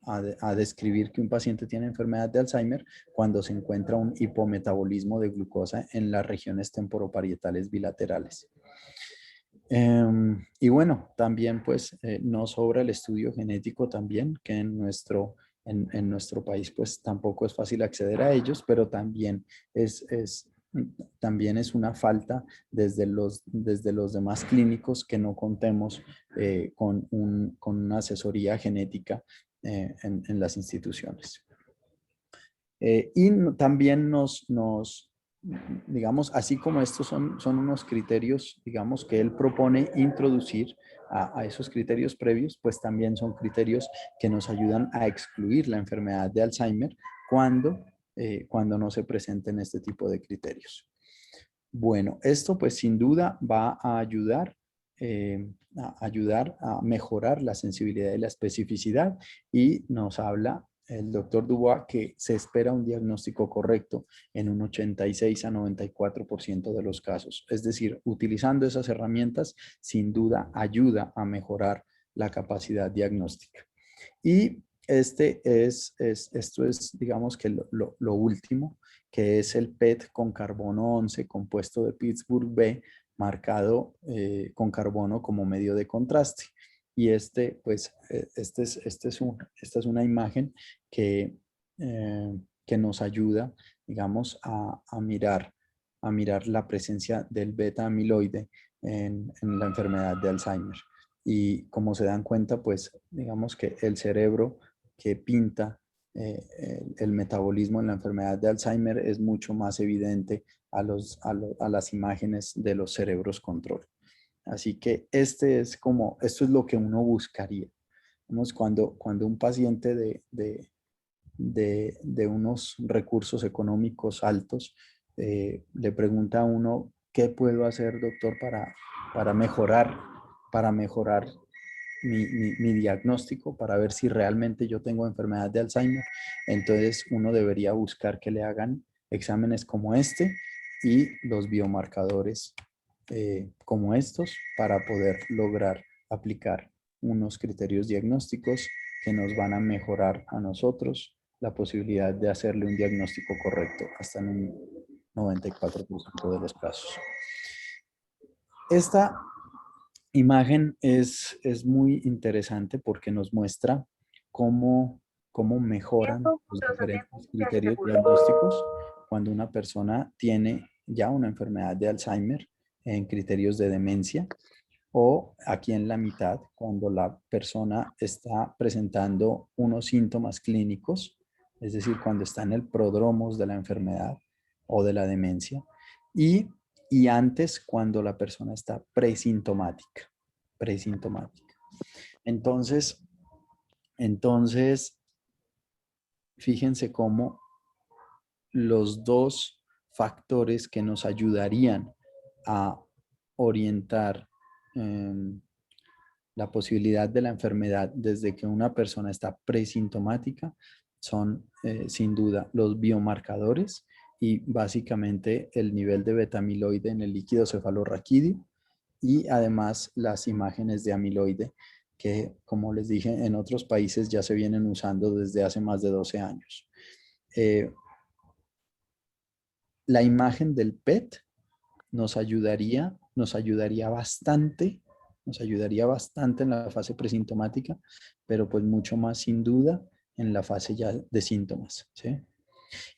a describir que un paciente tiene enfermedad de Alzheimer cuando se encuentra un hipometabolismo de glucosa en las regiones temporoparietales bilaterales. Y bueno, también pues no sobra el estudio genético también, que en nuestro país pues tampoco es fácil acceder a ellos, pero también también es una falta desde los demás clínicos que no contemos con una asesoría genética en las instituciones. También digamos, así como estos son unos criterios, digamos, que él propone introducir a esos criterios previos, pues también son criterios que nos ayudan a excluir la enfermedad de Alzheimer cuando no se presenten este tipo de criterios. Bueno, esto pues sin duda va a ayudar a mejorar la sensibilidad y la especificidad, y nos habla el doctor Dubois que se espera un diagnóstico correcto en un 86 a 94% de los casos. Es decir, utilizando esas herramientas, sin duda ayuda a mejorar la capacidad diagnóstica. Y esto es, digamos que lo último, que es el PET con carbono 11 compuesto de Pittsburgh B, marcado con carbono como medio de contraste. Y esta es una imagen que nos ayuda, digamos, a mirar la presencia del beta amiloide en la enfermedad de Alzheimer. Y como se dan cuenta, pues digamos que el cerebro que pinta el metabolismo en la enfermedad de Alzheimer es mucho más evidente a las imágenes de los cerebros control. Así que esto es lo que uno buscaría. Vamos, cuando un paciente de unos recursos económicos altos le pregunta a uno, ¿qué puedo hacer, doctor, para mejorar mi diagnóstico, para ver si realmente yo tengo enfermedad de Alzheimer? Entonces uno debería buscar que le hagan exámenes como este y los biomarcadores como estos, para poder lograr aplicar unos criterios diagnósticos que nos van a mejorar a nosotros la posibilidad de hacerle un diagnóstico correcto hasta en un 94% de los casos. Esta imagen es muy interesante porque nos muestra cómo mejoran los diferentes criterios diagnósticos cuando una persona tiene ya una enfermedad de Alzheimer en criterios de demencia, o aquí en la mitad cuando la persona está presentando unos síntomas clínicos, es decir, cuando está en el prodromos de la enfermedad o de la demencia, y antes cuando la persona está presintomática. Entonces, fíjense cómo los dos factores que nos ayudarían a orientar la posibilidad de la enfermedad desde que una persona está presintomática son sin duda los biomarcadores y básicamente el nivel de beta-amiloide en el líquido cefalorraquídeo, y además las imágenes de amiloide que, como les dije, en otros países ya se vienen usando desde hace más de 12 años. La imagen del PET nos ayudaría bastante en la fase presintomática, pero pues mucho más sin duda en la fase ya de síntomas, ¿sí?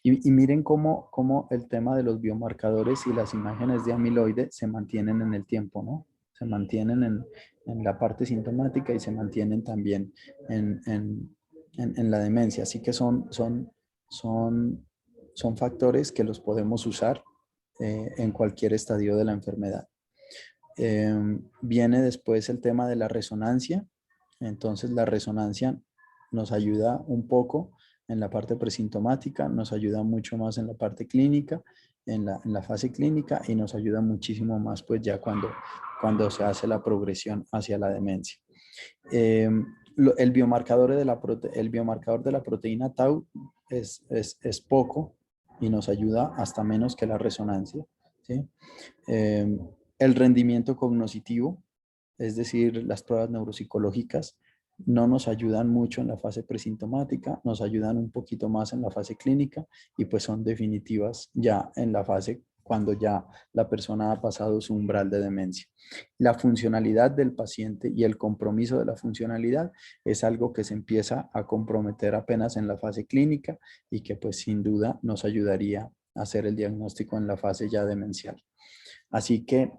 Y miren cómo el tema de los biomarcadores y las imágenes de amiloide se mantienen en el tiempo, ¿no? se mantienen en la parte sintomática y se mantienen también en la demencia. Así que son factores que los podemos usar en cualquier estadio de la enfermedad. Viene después el tema de la resonancia. Entonces la resonancia nos ayuda un poco en la parte presintomática, nos ayuda mucho más en la parte clínica, en la fase clínica, y nos ayuda muchísimo más pues ya cuando se hace la progresión hacia la demencia. El biomarcador de la proteína tau es poco y nos ayuda hasta menos que la resonancia, ¿sí? El rendimiento cognitivo, es decir, las pruebas neuropsicológicas, no nos ayudan mucho en la fase presintomática, nos ayudan un poquito más en la fase clínica y pues son definitivas ya en la fase cuando ya la persona ha pasado su umbral de demencia. La funcionalidad del paciente y el compromiso de la funcionalidad es algo que se empieza a comprometer apenas en la fase clínica y que pues sin duda nos ayudaría a hacer el diagnóstico en la fase ya demencial. Así que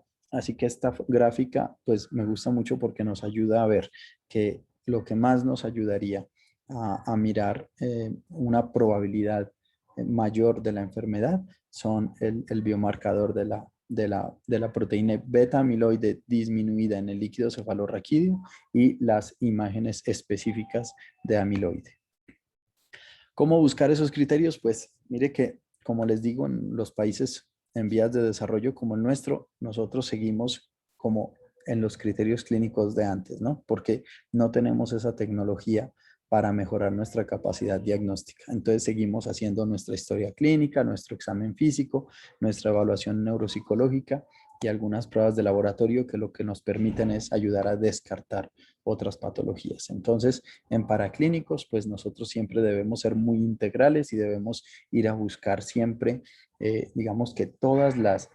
esta gráfica pues me gusta mucho porque nos ayuda a ver que lo que más nos ayudaría a mirar una probabilidad mayor de la enfermedad son el biomarcador de la proteína beta amiloide disminuida en el líquido cefalorraquídeo y las imágenes específicas de amiloide. ¿Cómo buscar esos criterios? Pues mire que, como les digo, en los países en vías de desarrollo como el nuestro, nosotros seguimos como en los criterios clínicos de antes, ¿no? Porque no tenemos esa tecnología para mejorar nuestra capacidad diagnóstica. Entonces seguimos haciendo nuestra historia clínica, nuestro examen físico, nuestra evaluación neuropsicológica y algunas pruebas de laboratorio que lo que nos permiten es ayudar a descartar otras patologías. Entonces, en paraclínicos, pues nosotros siempre debemos ser muy integrales y debemos ir a buscar siempre, digamos que todas las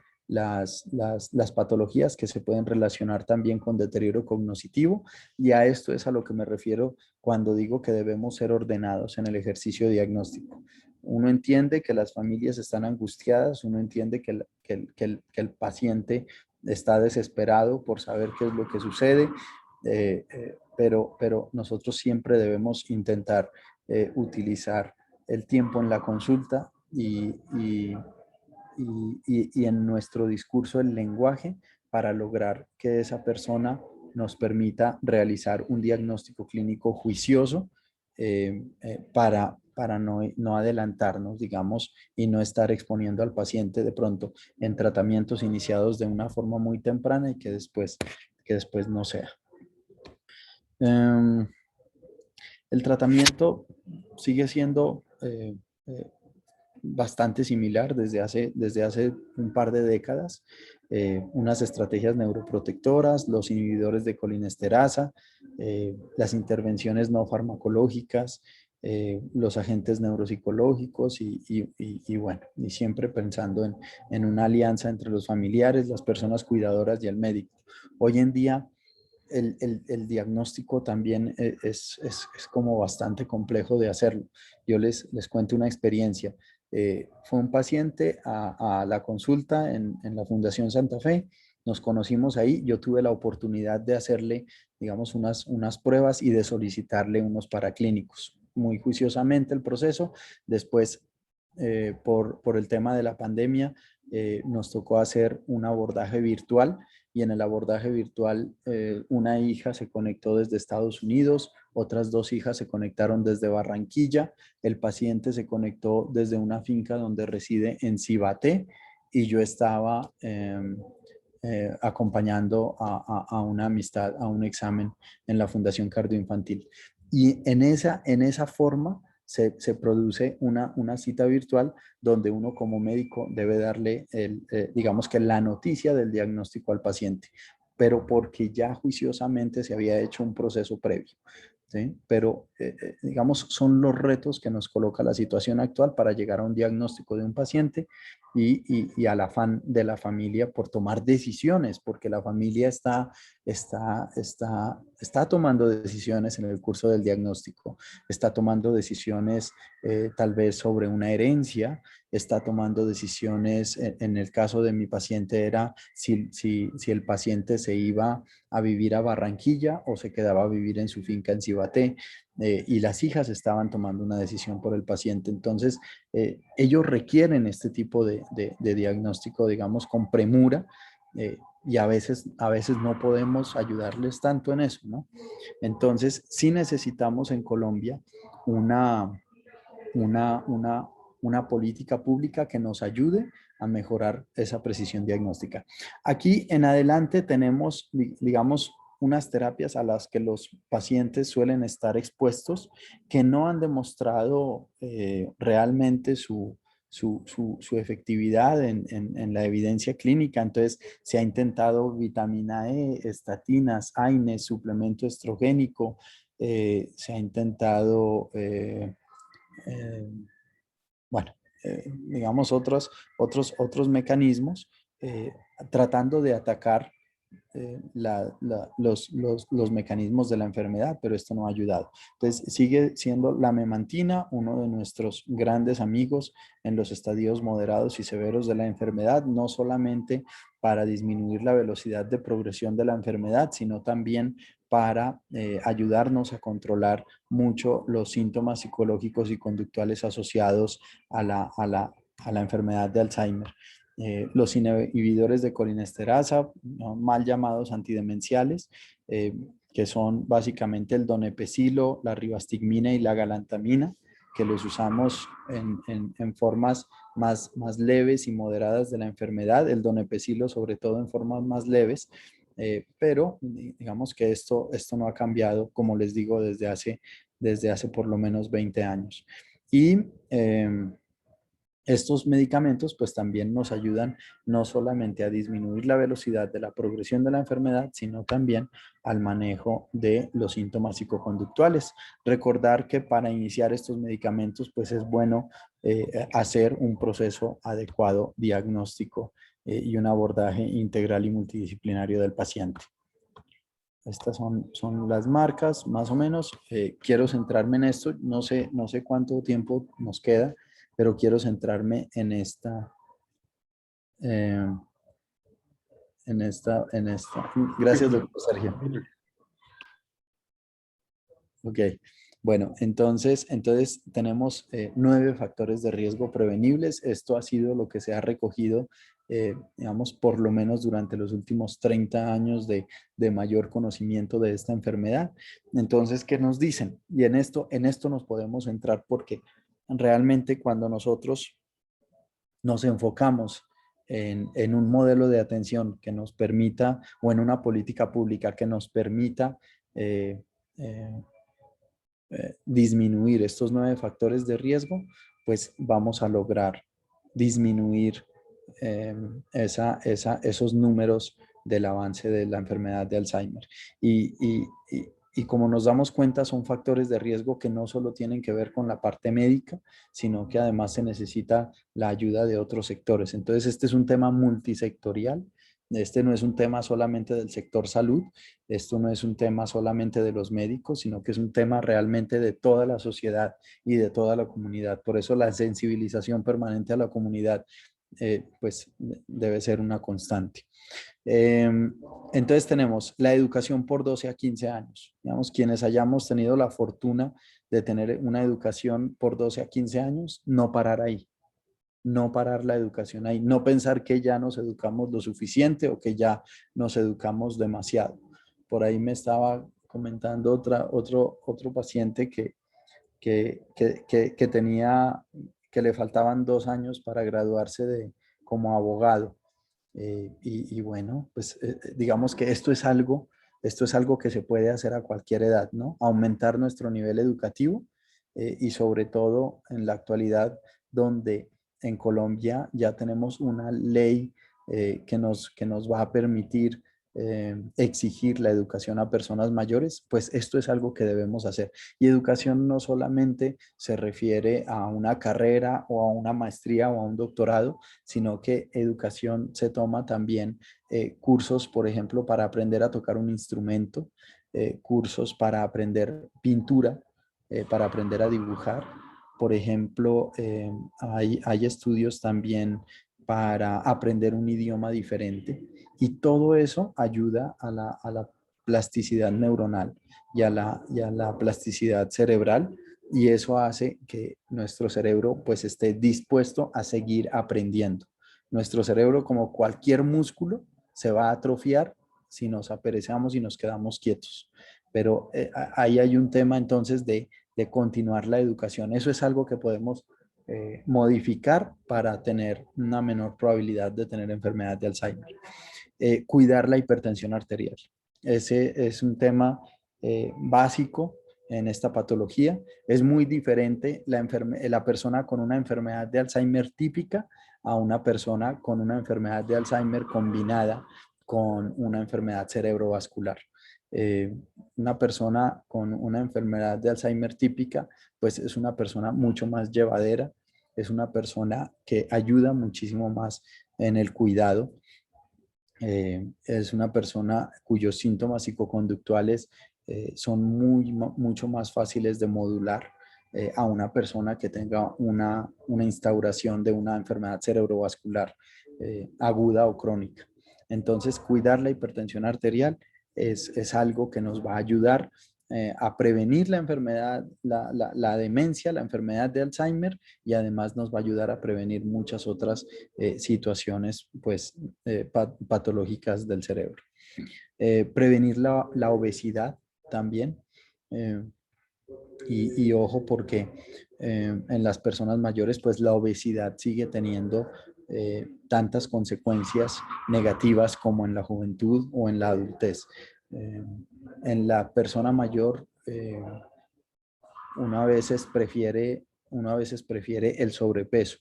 patologías que se pueden relacionar también con deterioro cognitivo, y a esto es a lo que me refiero cuando digo que debemos ser ordenados en el ejercicio diagnóstico. Uno entiende que las familias están angustiadas, uno entiende que el paciente está desesperado por saber qué es lo que sucede, pero nosotros siempre debemos intentar utilizar el tiempo en la consulta y en nuestro discurso el lenguaje para lograr que esa persona nos permita realizar un diagnóstico clínico juicioso para no adelantarnos, digamos, y no estar exponiendo al paciente de pronto en tratamientos iniciados de una forma muy temprana y que después no sea. El tratamiento sigue siendo bastante similar desde hace un par de décadas. Unas estrategias neuroprotectoras, los inhibidores de colinesterasa, las intervenciones no farmacológicas, los agentes neuropsicológicos y bueno, y siempre pensando en una alianza entre los familiares, las personas cuidadoras y el médico. Hoy en día el diagnóstico también es como bastante complejo de hacerlo. Yo les cuento una experiencia. Fue un paciente a la consulta en la Fundación Santa Fe. Nos conocimos ahí. Yo tuve la oportunidad de hacerle, digamos, unas pruebas y de solicitarle unos paraclínicos. Muy juiciosamente el proceso. Después, por el tema de la pandemia, nos tocó hacer un abordaje virtual y en el abordaje virtual una hija se conectó desde Estados Unidos, otras dos hijas se conectaron desde Barranquilla, el paciente se conectó desde una finca donde reside en Cibaté y yo estaba acompañando a una amistad, a un examen en la Fundación Cardioinfantil. Y en esa forma se produce una cita virtual donde uno como médico debe darle, digamos que la noticia del diagnóstico al paciente, pero porque ya juiciosamente se había hecho un proceso previo, ¿sí? Pero digamos, son los retos que nos coloca la situación actual para llegar a un diagnóstico de un paciente y al afán de la familia por tomar decisiones, porque la familia está tomando decisiones en el curso del diagnóstico, está tomando decisiones tal vez sobre una herencia, está tomando decisiones, en el caso de mi paciente era si el paciente se iba a vivir a Barranquilla o se quedaba a vivir en su finca en Cibaté, y las hijas estaban tomando una decisión por el paciente. Entonces, ellos requieren este tipo de diagnóstico, digamos, con premura, y a veces no podemos ayudarles tanto en eso, ¿no? Entonces, sí necesitamos en Colombia una, una, una, una política pública que nos ayude a mejorar esa precisión diagnóstica. Aquí en adelante tenemos, digamos, unas terapias a las que los pacientes suelen estar expuestos que no han demostrado realmente su efectividad en la evidencia clínica. Entonces, se ha intentado vitamina E, estatinas, AINES, suplemento estrogénico, se ha intentado, bueno, digamos, otros mecanismos tratando de atacar los mecanismos de la enfermedad, pero esto no ha ayudado. Entonces, sigue siendo la memantina uno de nuestros grandes amigos en los estadios moderados y severos de la enfermedad, no solamente para disminuir la velocidad de progresión de la enfermedad, sino también para ayudarnos a controlar mucho los síntomas psicológicos y conductuales asociados a la enfermedad de Alzheimer. Los inhibidores de colinesterasa, ¿no?, mal llamados antidemenciales, que son básicamente el donepezilo, la ribastigmina y la galantamina, que los usamos en formas más leves y moderadas de la enfermedad, el donepezilo sobre todo en formas más leves, pero digamos que esto no ha cambiado, como les digo, desde hace por lo menos 20 años. Y estos medicamentos pues también nos ayudan no solamente a disminuir la velocidad de la progresión de la enfermedad, sino también al manejo de los síntomas psicoconductuales. Recordar que para iniciar estos medicamentos pues es bueno hacer un proceso adecuado diagnóstico y un abordaje integral y multidisciplinario del paciente. Estas son las marcas, más o menos. Quiero centrarme en esto. No sé cuánto tiempo nos queda, pero quiero centrarme en esta. En esta. Gracias, doctor Sergio. Ok. Bueno, entonces tenemos 9 factores de riesgo prevenibles. Esto ha sido lo que se ha recogido, digamos, por lo menos durante los últimos 30 años de mayor conocimiento de esta enfermedad. Entonces, ¿qué nos dicen? Y en esto nos podemos centrar porque realmente cuando nosotros nos enfocamos en un modelo de atención que nos permita, o en una política pública que nos permita disminuir estos 9 factores de riesgo, pues vamos a lograr disminuir esos números del avance de la enfermedad de Alzheimer. Y como nos damos cuenta, son factores de riesgo que no solo tienen que ver con la parte médica, sino que además se necesita la ayuda de otros sectores. Entonces, este es un tema multisectorial. Este no es un tema solamente del sector salud, esto no es un tema solamente de los médicos, sino que es un tema realmente de toda la sociedad y de toda la comunidad. Por eso la sensibilización permanente a la comunidad pues debe ser una constante. Entonces tenemos la educación por 12 a 15 años. Digamos, quienes hayamos tenido la fortuna de tener una educación por 12 a 15 años, no parar ahí. No parar la educación ahí, no pensar que ya nos educamos lo suficiente o que ya nos educamos demasiado. Por ahí me estaba comentando otro paciente que tenía, que le faltaban 2 años para graduarse como abogado. Y bueno, pues digamos que esto es algo que se puede hacer a cualquier edad, ¿no? Aumentar nuestro nivel educativo y sobre todo en la actualidad donde en Colombia ya tenemos una ley que nos va a permitir exigir la educación a personas mayores, pues esto es algo que debemos hacer. Y educación no solamente se refiere a una carrera o a una maestría o a un doctorado, sino que educación se toma también cursos, por ejemplo, para aprender a tocar un instrumento, cursos para aprender pintura, para aprender a dibujar. Por ejemplo, hay estudios también para aprender un idioma diferente y todo eso ayuda a la plasticidad neuronal y a la plasticidad cerebral y eso hace que nuestro cerebro pues esté dispuesto a seguir aprendiendo. Nuestro cerebro, como cualquier músculo, se va a atrofiar si nos aperezamos y nos quedamos quietos. Pero ahí hay un tema entonces de continuar la educación. Eso es algo que podemos modificar para tener una menor probabilidad de tener enfermedad de Alzheimer. Cuidar la hipertensión arterial. Ese es un tema básico en esta patología. Es muy diferente la persona con una enfermedad de Alzheimer típica a una persona con una enfermedad de Alzheimer combinada con una enfermedad cerebrovascular. Una persona con una enfermedad de Alzheimer típica, pues es una persona mucho más llevadera, es una persona que ayuda muchísimo más en el cuidado. Es una persona cuyos síntomas psicoconductuales son mucho más fáciles de modular a una persona que tenga una instauración de una enfermedad cerebrovascular aguda o crónica. Entonces, cuidar la hipertensión arterial es algo que nos va a ayudar a prevenir la enfermedad, la demencia, la enfermedad de Alzheimer y además nos va a ayudar a prevenir muchas otras situaciones pues, patológicas del cerebro. Prevenir la obesidad también. Y ojo porque en las personas mayores pues la obesidad sigue teniendo tantas consecuencias negativas como en la juventud o en la adultez. En la persona mayor uno a veces prefiere el sobrepeso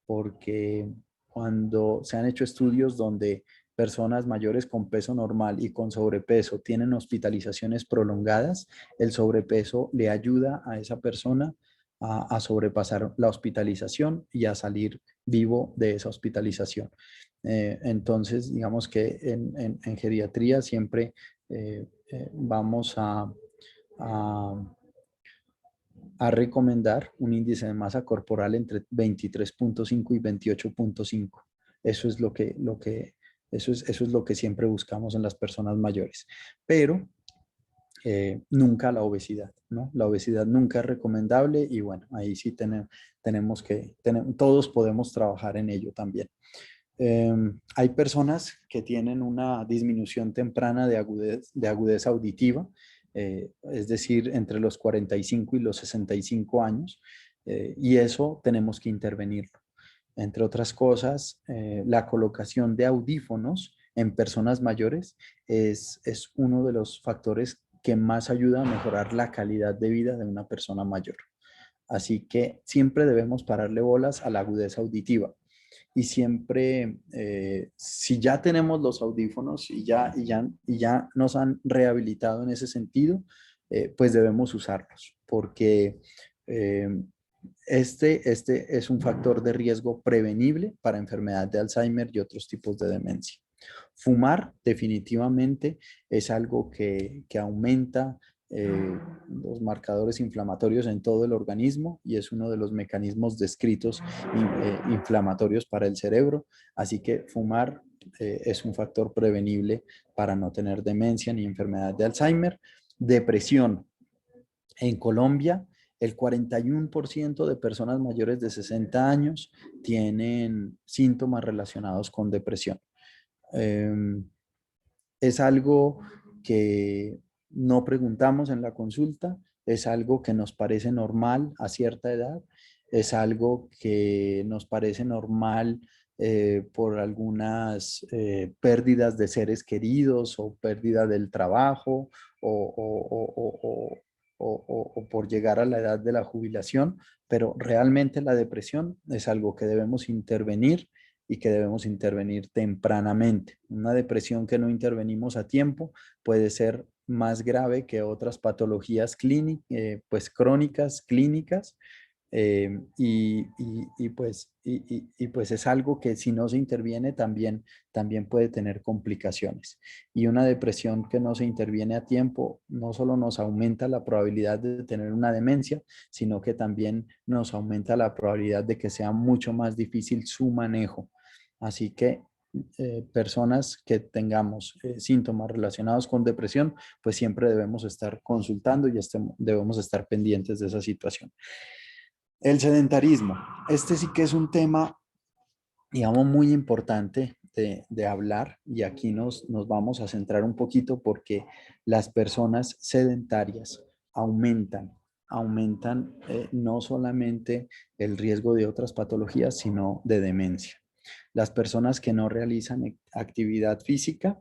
porque cuando se han hecho estudios donde personas mayores con peso normal y con sobrepeso tienen hospitalizaciones prolongadas, el sobrepeso le ayuda a esa persona a sobrepasar la hospitalización y a salir vivo de esa hospitalización. Entonces, digamos que en geriatría siempre vamos a recomendar un índice de masa corporal entre 23.5 y 28.5. Eso es eso es lo que siempre buscamos en las personas mayores. Pero nunca la obesidad, ¿no? La obesidad nunca es recomendable y bueno, ahí sí todos podemos trabajar en ello también. Hay personas que tienen una disminución temprana de agudez auditiva, es decir, entre los 45 y los 65 años, y eso tenemos que intervenirlo. Entre otras cosas, la colocación de audífonos en personas mayores es uno de los factores que más ayuda a mejorar la calidad de vida de una persona mayor. Así que siempre debemos pararle bolas a la agudez auditiva y siempre, si ya tenemos los audífonos y ya nos han rehabilitado en ese sentido, pues debemos usarlos, porque este es un factor de riesgo prevenible para enfermedad de Alzheimer y otros tipos de demencia. Fumar definitivamente es algo que aumenta los marcadores inflamatorios en todo el organismo y es uno de los mecanismos descritos inflamatorios para el cerebro. Así que fumar es un factor prevenible para no tener demencia ni enfermedad de Alzheimer. Depresión. En Colombia, el 41% de personas mayores de 60 años tienen síntomas relacionados con depresión. Es algo que no preguntamos en la consulta, es algo que nos parece normal a cierta edad, es algo que nos parece normal por algunas pérdidas de seres queridos o pérdida del trabajo o por llegar a la edad de la jubilación, pero realmente la depresión es algo que debemos intervenir y que debemos intervenir tempranamente. Una depresión que no intervenimos a tiempo puede ser más grave que otras patologías pues crónicas, clínicas, pues es algo que si no se interviene también puede tener complicaciones. Y una depresión que no se interviene a tiempo no solo nos aumenta la probabilidad de tener una demencia, sino que también nos aumenta la probabilidad de que sea mucho más difícil su manejo. Así que personas que tengamos síntomas relacionados con depresión, pues siempre debemos estar consultando y debemos estar pendientes de esa situación. El sedentarismo. Este sí que es un tema, digamos, muy importante de hablar, y aquí nos vamos a centrar un poquito porque las personas sedentarias aumentan no solamente el riesgo de otras patologías, sino de demencia. Las personas que no realizan actividad física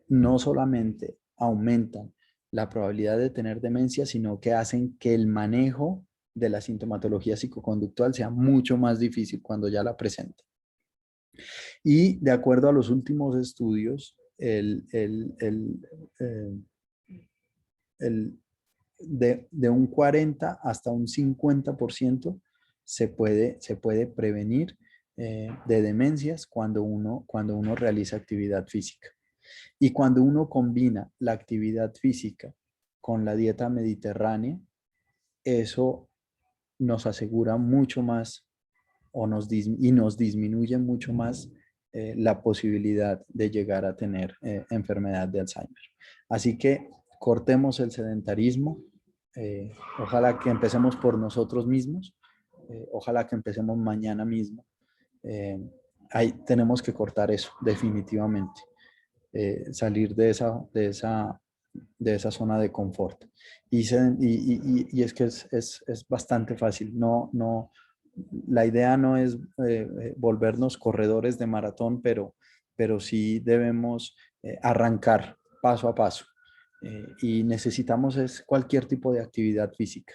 no solamente aumentan la probabilidad de tener demencia, sino que hacen que el manejo de la sintomatología psicoconductual sea mucho más difícil cuando ya la presenta. Y de acuerdo a los últimos estudios, de un 40 hasta un 50% se puede prevenir de demencias cuando uno realiza actividad física. Y cuando uno combina la actividad física con la dieta mediterránea, eso nos asegura mucho más y nos disminuye mucho más la posibilidad de llegar a tener enfermedad de Alzheimer. Así que cortemos el sedentarismo. Ojalá que empecemos por nosotros mismos. Ojalá que empecemos mañana mismo. Ahí tenemos que cortar eso, definitivamente. Salir de esa zona de confort. Y es que es bastante fácil. La idea no es volvernos corredores de maratón, pero sí debemos arrancar paso a paso. Y necesitamos cualquier tipo de actividad física.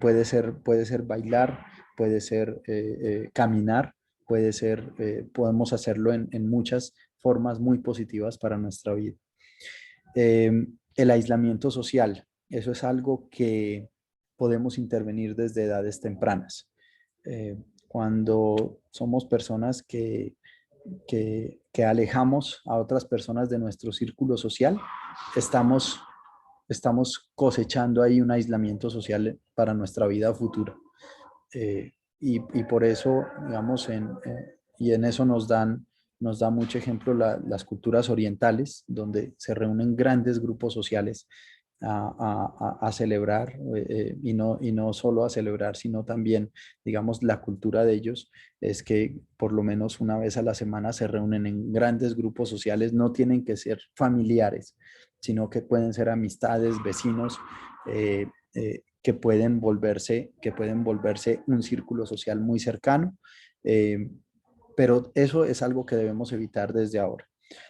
Puede ser bailar, puede ser caminar, podemos hacerlo en muchas formas muy positivas para nuestra vida. El aislamiento social, eso es algo que podemos intervenir desde edades tempranas. Cuando somos personas que alejamos a otras personas de nuestro círculo social, estamos cosechando ahí un aislamiento social para nuestra vida futura. Y por eso, digamos, y en eso nos da mucho ejemplo las culturas orientales, donde se reúnen grandes grupos sociales a celebrar, y no solo a celebrar, sino también, digamos, la cultura de ellos es que por lo menos una vez a la semana se reúnen en grandes grupos sociales, no tienen que ser familiares, sino que pueden ser amistades, vecinos, que pueden volverse un círculo social muy cercano, pero eso es algo que debemos evitar desde ahora,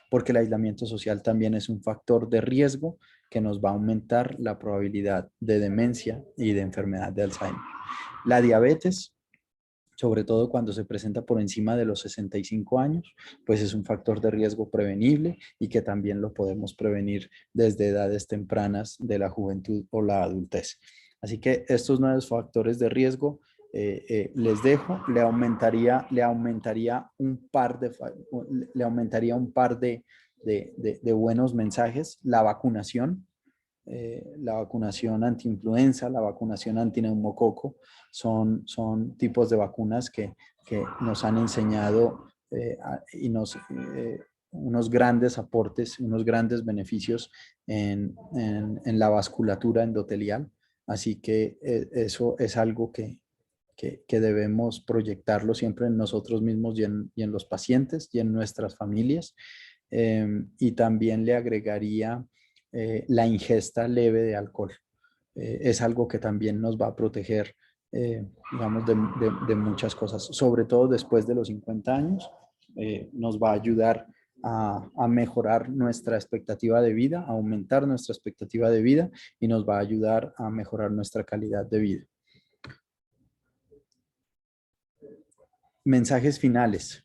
porque el aislamiento social también es un factor de riesgo que nos va a aumentar la probabilidad de demencia y de enfermedad de Alzheimer. La diabetes, sobre todo cuando se presenta por encima de los 65 años, pues es un factor de riesgo prevenible y que también lo podemos prevenir desde edades tempranas de la juventud o la adultez. Así que estos 9 factores de riesgo les dejo. Le aumentaría un par de buenos mensajes. La vacunación antiinfluenza, la vacunación antineumococo, son tipos de vacunas que nos han enseñado unos grandes aportes, unos grandes beneficios en la vasculatura endotelial. Así que eso es algo que debemos proyectarlo siempre en nosotros mismos y en los pacientes y en nuestras familias. Y también le agregaría la ingesta leve de alcohol. Es algo que también nos va a proteger, digamos, de muchas cosas, sobre todo después de los 50 años. Nos va a ayudar a mejorar nuestra expectativa de vida, a aumentar nuestra expectativa de vida, y nos va a ayudar a mejorar nuestra calidad de vida. Mensajes finales.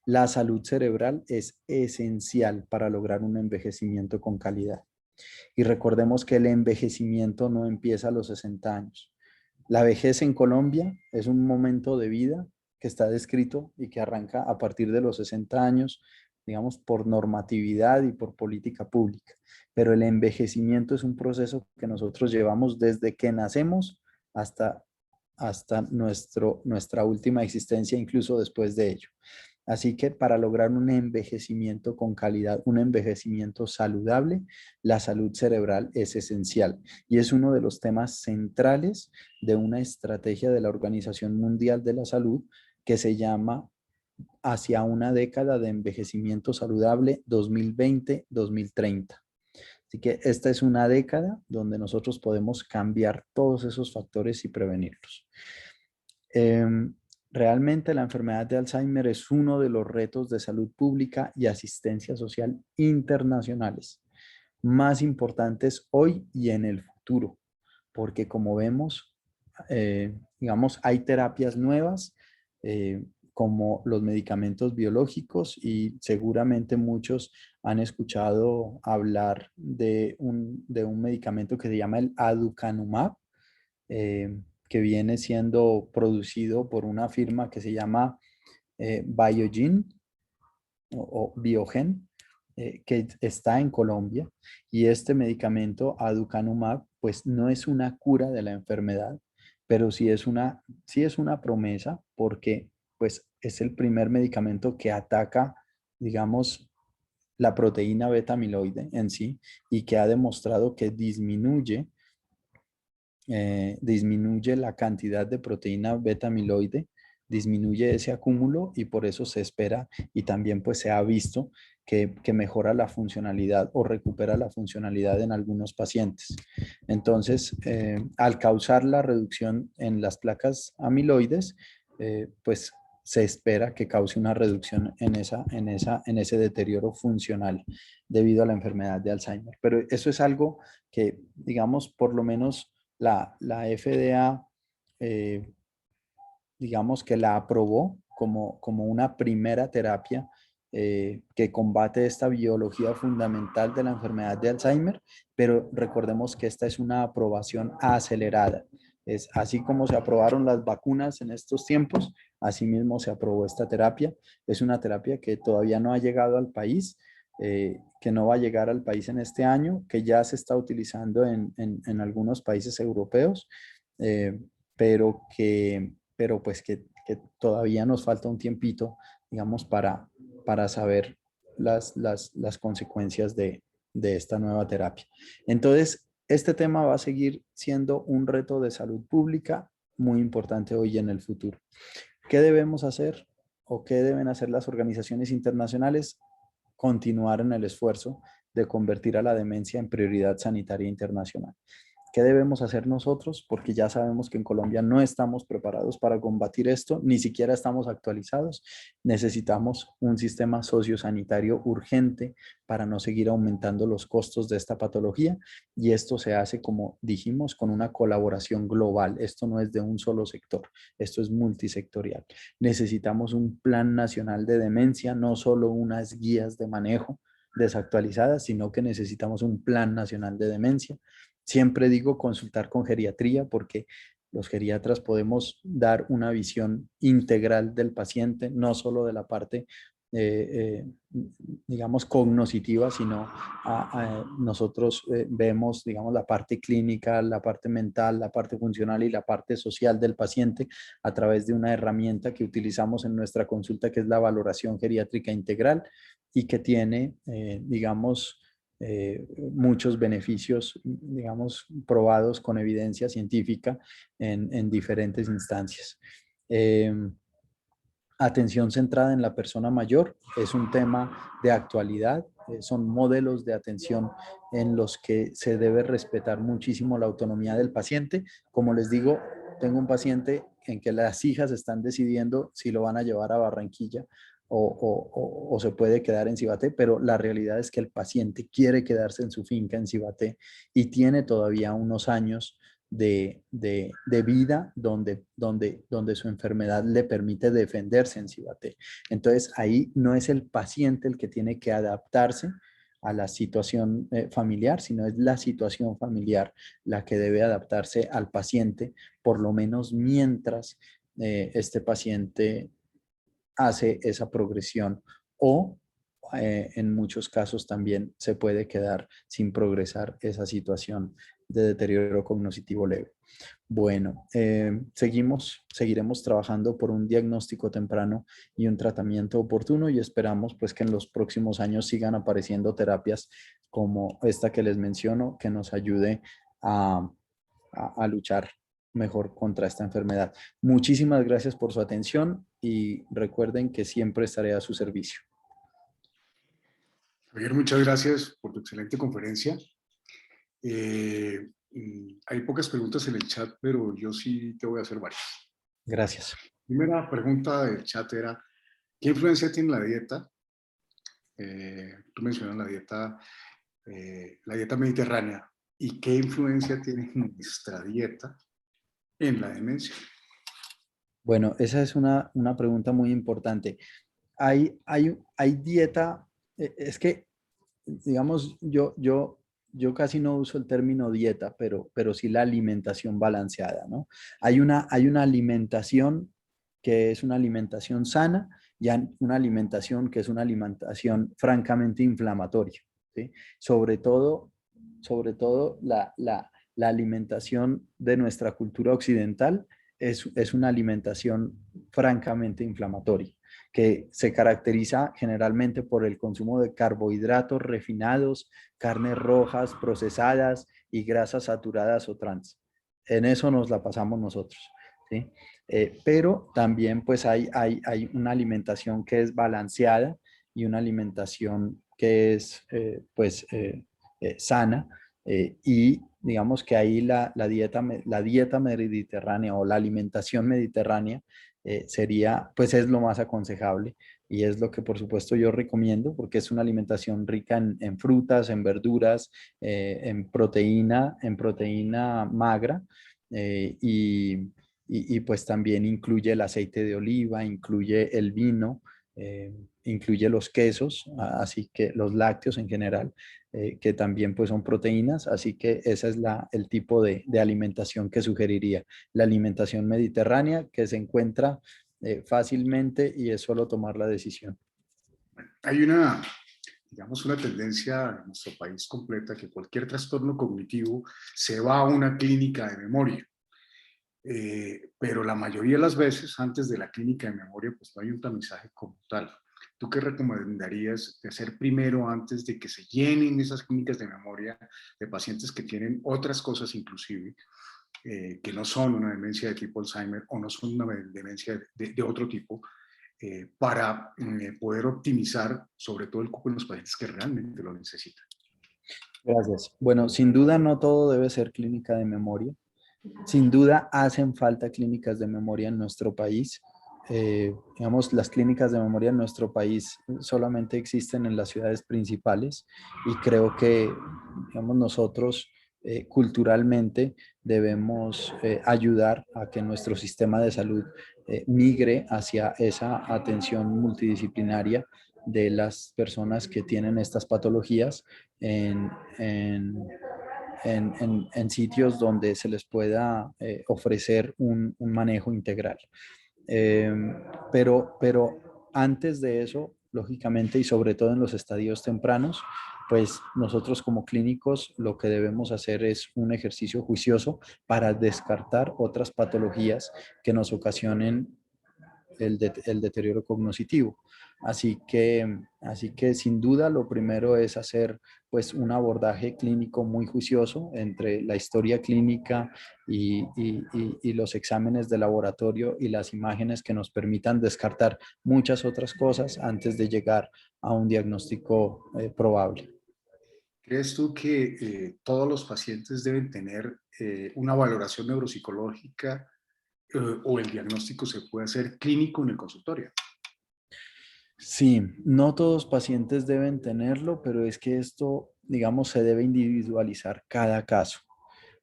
La salud cerebral es esencial para lograr un envejecimiento con calidad. Y recordemos que el envejecimiento no empieza a los 60 años. La vejez en Colombia es un momento de vida que está descrito y que arranca a partir de los 60 años, digamos, por normatividad y por política pública. Pero el envejecimiento es un proceso que nosotros llevamos desde que nacemos hasta nuestra última existencia, incluso después de ello. Así que para lograr un envejecimiento con calidad, un envejecimiento saludable, la salud cerebral es esencial y es uno de los temas centrales de una estrategia de la Organización Mundial de la Salud que se llama Hacia una década de envejecimiento saludable 2020-2030. Así que esta es una década donde nosotros podemos cambiar todos esos factores y prevenirlos. Realmente la enfermedad de Alzheimer es uno de los retos de salud pública y asistencia social internacionales más importantes hoy y en el futuro, porque como vemos, digamos, hay terapias nuevas como los medicamentos biológicos y seguramente muchos han escuchado hablar de un medicamento que se llama el aducanumab, que viene siendo producido por una firma que se llama Biogen o Biogen, que está en Colombia. Y este medicamento, aducanumab, pues no es una cura de la enfermedad, pero sí es una promesa porque pues es el primer medicamento que ataca, digamos, la proteína beta amiloide en sí y que ha demostrado que disminuye la cantidad de proteína beta amiloide, disminuye ese acúmulo y por eso se espera y también pues se ha visto que mejora la funcionalidad o recupera la funcionalidad en algunos pacientes. Entonces, al causar la reducción en las placas amiloides, pues se espera que cause una reducción en ese deterioro funcional debido a la enfermedad de Alzheimer. Pero eso es algo que, digamos, por lo menos la FDA, digamos que la aprobó como una primera terapia que combate esta biología fundamental de la enfermedad de Alzheimer, pero recordemos que esta es una aprobación acelerada. Es así como se aprobaron las vacunas en estos tiempos, así mismo se aprobó esta terapia. Es una terapia que todavía no ha llegado al país, que no va a llegar al país en este año, que ya se está utilizando en algunos países europeos, eh, pero pues que todavía nos falta un tiempito, digamos, para saber las consecuencias de esta nueva terapia. Entonces, este tema va a seguir siendo un reto de salud pública muy importante hoy y en el futuro. ¿Qué debemos hacer o qué deben hacer las organizaciones internacionales? Continuar en el esfuerzo de convertir a la demencia en prioridad sanitaria internacional. ¿Qué debemos hacer nosotros? Porque ya sabemos que en Colombia no estamos preparados para combatir esto, ni siquiera estamos actualizados. Necesitamos un sistema sociosanitario urgente para no seguir aumentando los costos de esta patología y esto se hace, como dijimos, con una colaboración global. Esto no es de un solo sector, esto es multisectorial. Necesitamos un plan nacional de demencia, no solo unas guías de manejo desactualizadas, sino que necesitamos un plan nacional de demencia. Siempre digo consultar con geriatría porque los geriatras podemos dar una visión integral del paciente, no solo de la parte, digamos, cognoscitiva, sino nosotros vemos, digamos, la parte clínica, la parte mental, la parte funcional y la parte social del paciente a través de una herramienta que utilizamos en nuestra consulta, que es la valoración geriátrica integral y que tiene, digamos, muchos beneficios, digamos, probados con evidencia científica en diferentes instancias. Atención centrada en la persona mayor es un tema de actualidad, son modelos de atención en los que se debe respetar muchísimo la autonomía del paciente. Como les digo, tengo un paciente en que las hijas están decidiendo si lo van a llevar a Barranquilla o se puede quedar en Cibaté, pero la realidad es que el paciente quiere quedarse en su finca en Cibaté y tiene todavía unos años de vida donde su enfermedad le permite defenderse en Cibaté. Entonces, ahí no es el paciente el que tiene que adaptarse a la situación familiar, sino es la situación familiar la que debe adaptarse al paciente, por lo menos mientras este paciente hace esa progresión o en muchos casos también se puede quedar sin progresar esa situación de deterioro cognitivo leve. Bueno, seguiremos trabajando por un diagnóstico temprano y un tratamiento oportuno y esperamos pues que en los próximos años sigan apareciendo terapias como esta que les menciono, que nos ayude a luchar mejor contra esta enfermedad. Muchísimas gracias por su atención y recuerden que siempre estaré a su servicio. Javier, muchas gracias por tu excelente conferencia. Hay pocas preguntas en el chat, pero yo sí te voy a hacer varias. Gracias. Primera pregunta del chat era, ¿qué influencia tiene la dieta? Tú mencionas la dieta mediterránea. ¿Y qué influencia tiene nuestra dieta en la demencia? Bueno, esa es una pregunta muy importante. Hay dieta, es que, digamos, yo casi no uso el término dieta, pero sí la alimentación balanceada, ¿no? Hay una alimentación que es una alimentación sana y una alimentación que es una alimentación francamente inflamatoria, ¿sí? Sobre todo la alimentación de nuestra cultura occidental es una alimentación francamente inflamatoria, que se caracteriza generalmente por el consumo de carbohidratos refinados, carnes rojas, procesadas y grasas saturadas o trans. En eso nos la pasamos nosotros, ¿sí? Pero también pues hay una alimentación que es balanceada y una alimentación que es sana, y digamos que ahí la dieta mediterránea o la alimentación mediterránea sería, pues es lo más aconsejable y es lo que por supuesto yo recomiendo porque es una alimentación rica en frutas, en verduras, en proteína magra, y pues también incluye el aceite de oliva, incluye el vino, incluye los quesos, así que los lácteos en general, que también pues son proteínas, así que ese es el tipo de alimentación que sugeriría. La alimentación mediterránea que se encuentra fácilmente y es solo tomar la decisión. Hay digamos, una tendencia en nuestro país completa que cualquier trastorno cognitivo se va a una clínica de memoria. Pero la mayoría de las veces, antes de la clínica de memoria, pues no hay un tamizaje como tal. ¿Tú qué recomendarías de hacer primero antes de que se llenen esas clínicas de memoria de pacientes que tienen otras cosas inclusive, que no son una demencia de tipo Alzheimer o no son una demencia de otro tipo, para poder optimizar sobre todo el cupo en los pacientes que realmente lo necesitan? Gracias. Bueno, sin duda no todo debe ser clínica de memoria. Sin duda hacen falta clínicas de memoria en nuestro país. Digamos, las clínicas de memoria en nuestro país solamente existen en las ciudades principales y creo que, digamos, nosotros culturalmente debemos ayudar a que nuestro sistema de salud migre hacia esa atención multidisciplinaria de las personas que tienen estas patologías en, en en sitios donde se les pueda ofrecer un manejo integral. Eh, pero antes de eso, lógicamente, y sobre todo en los estadios tempranos, pues nosotros como clínicos lo que debemos hacer es un ejercicio juicioso para descartar otras patologías que nos ocasionen el deterioro cognitivo. Así que sin duda lo primero es hacer pues un abordaje clínico muy juicioso entre la historia clínica y los exámenes de laboratorio y las imágenes que nos permitan descartar muchas otras cosas antes de llegar a un diagnóstico probable. ¿Crees tú que todos los pacientes deben tener una valoración neuropsicológica o el diagnóstico se puede hacer clínico en el consultorio? Sí, no todos pacientes deben tenerlo, pero es que esto, digamos, se debe individualizar cada caso,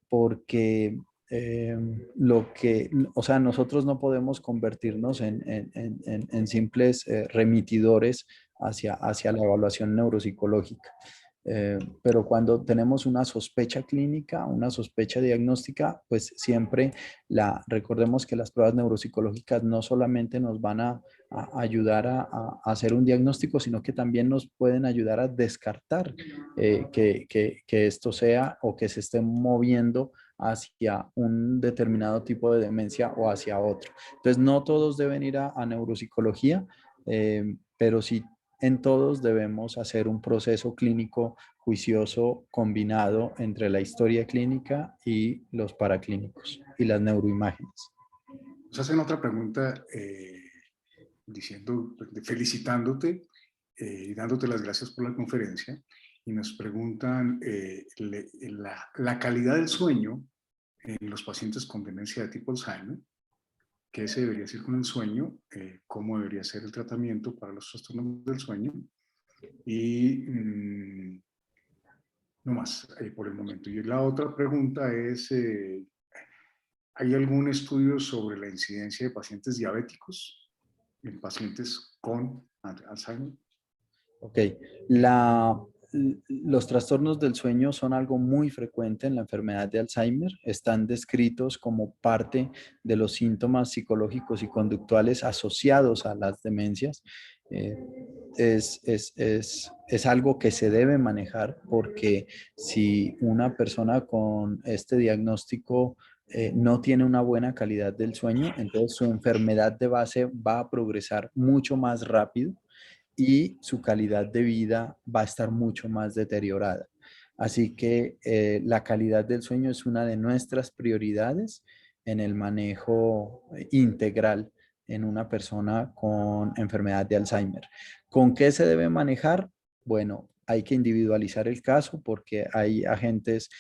porque o sea, nosotros no podemos convertirnos en simples remitidores hacia la evaluación neuropsicológica. Pero cuando tenemos una sospecha clínica, una sospecha diagnóstica, pues siempre recordemos que las pruebas neuropsicológicas no solamente nos van a ayudar a hacer un diagnóstico, sino que también nos pueden ayudar a descartar que esto sea o que se esté moviendo hacia un determinado tipo de demencia o hacia otro. Entonces, no todos deben ir a neuropsicología, pero sí en todos debemos hacer un proceso clínico juicioso combinado entre la historia clínica y los paraclínicos y las neuroimágenes. Nos hacen otra pregunta felicitándote y dándote las gracias por la conferencia, y nos preguntan la calidad del sueño en los pacientes con demencia de tipo Alzheimer. ¿Qué se debería hacer con el sueño? ¿Cómo debería ser el tratamiento para los trastornos del sueño? Y no más por el momento. Y la otra pregunta es, ¿hay algún estudio sobre la incidencia de pacientes diabéticos en pacientes con Alzheimer? Ok, los trastornos del sueño son algo muy frecuente en la enfermedad de Alzheimer. Están descritos como parte de los síntomas psicológicos y conductuales asociados a las demencias. Es algo que se debe manejar porque si una persona con este diagnóstico no tiene una buena calidad del sueño, entonces su enfermedad de base va a progresar mucho más rápido y su calidad de vida va a estar mucho más deteriorada. Así que la calidad del sueño es una de nuestras prioridades en el manejo integral en una persona con enfermedad de Alzheimer. ¿Con qué se debe manejar? Bueno, hay que individualizar el caso porque hay agentes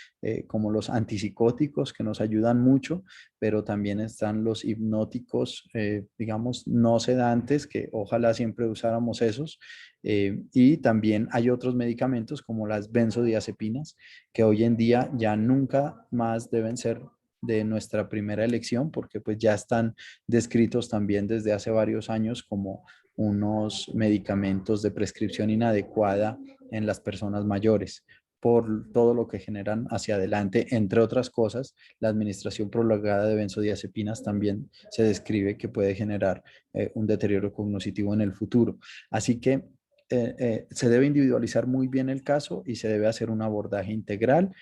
como los antipsicóticos que nos ayudan mucho, pero también están los hipnóticos, digamos, no sedantes, que ojalá siempre usáramos esos. Y también hay otros medicamentos como las benzodiazepinas, que hoy en día ya nunca más deben ser de nuestra primera elección, porque pues ya están descritos también desde hace varios años como unos medicamentos de prescripción inadecuada en las personas mayores por todo lo que generan hacia adelante. Entre otras cosas, la administración prolongada de benzodiazepinas también se describe que puede generar un deterioro cognitivo en el futuro. Así que se debe individualizar muy bien el caso y se debe hacer un abordaje integral.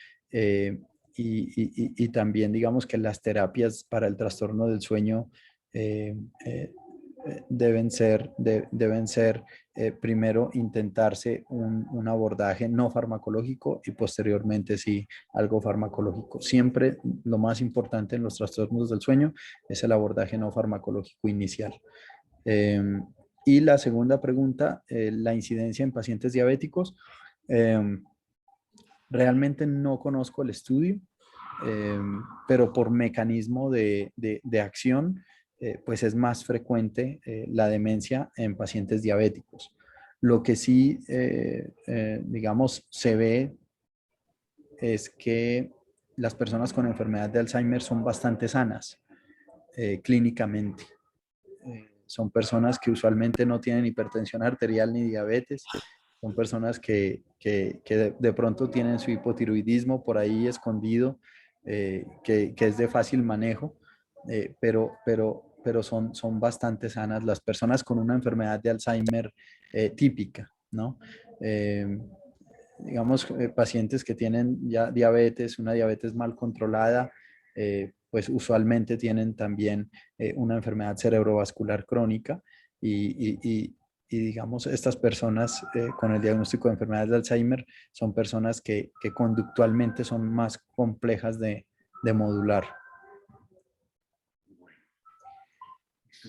Y también digamos que las terapias para el trastorno del sueño deben ser primero intentarse un abordaje no farmacológico y posteriormente sí algo farmacológico. Siempre lo más importante en los trastornos del sueño es el abordaje no farmacológico inicial. Y la segunda pregunta, la incidencia en pacientes diabéticos. Realmente no conozco el estudio, pero por mecanismo de acción, pues es más frecuente la demencia en pacientes diabéticos. Lo que sí, digamos, se ve es que las personas con enfermedad de Alzheimer son bastante sanas clínicamente. Son personas que usualmente no tienen hipertensión arterial ni diabetes. Son personas que de pronto tienen su hipotiroidismo por ahí escondido, que es de fácil manejo, pero son bastante sanas las personas con una enfermedad de Alzheimer típica, ¿no? Digamos, pacientes que tienen ya diabetes, una diabetes mal controlada, pues usualmente tienen también una enfermedad cerebrovascular crónica y digamos, estas personas con el diagnóstico de enfermedad de Alzheimer son personas que conductualmente son más complejas de modular. Bueno,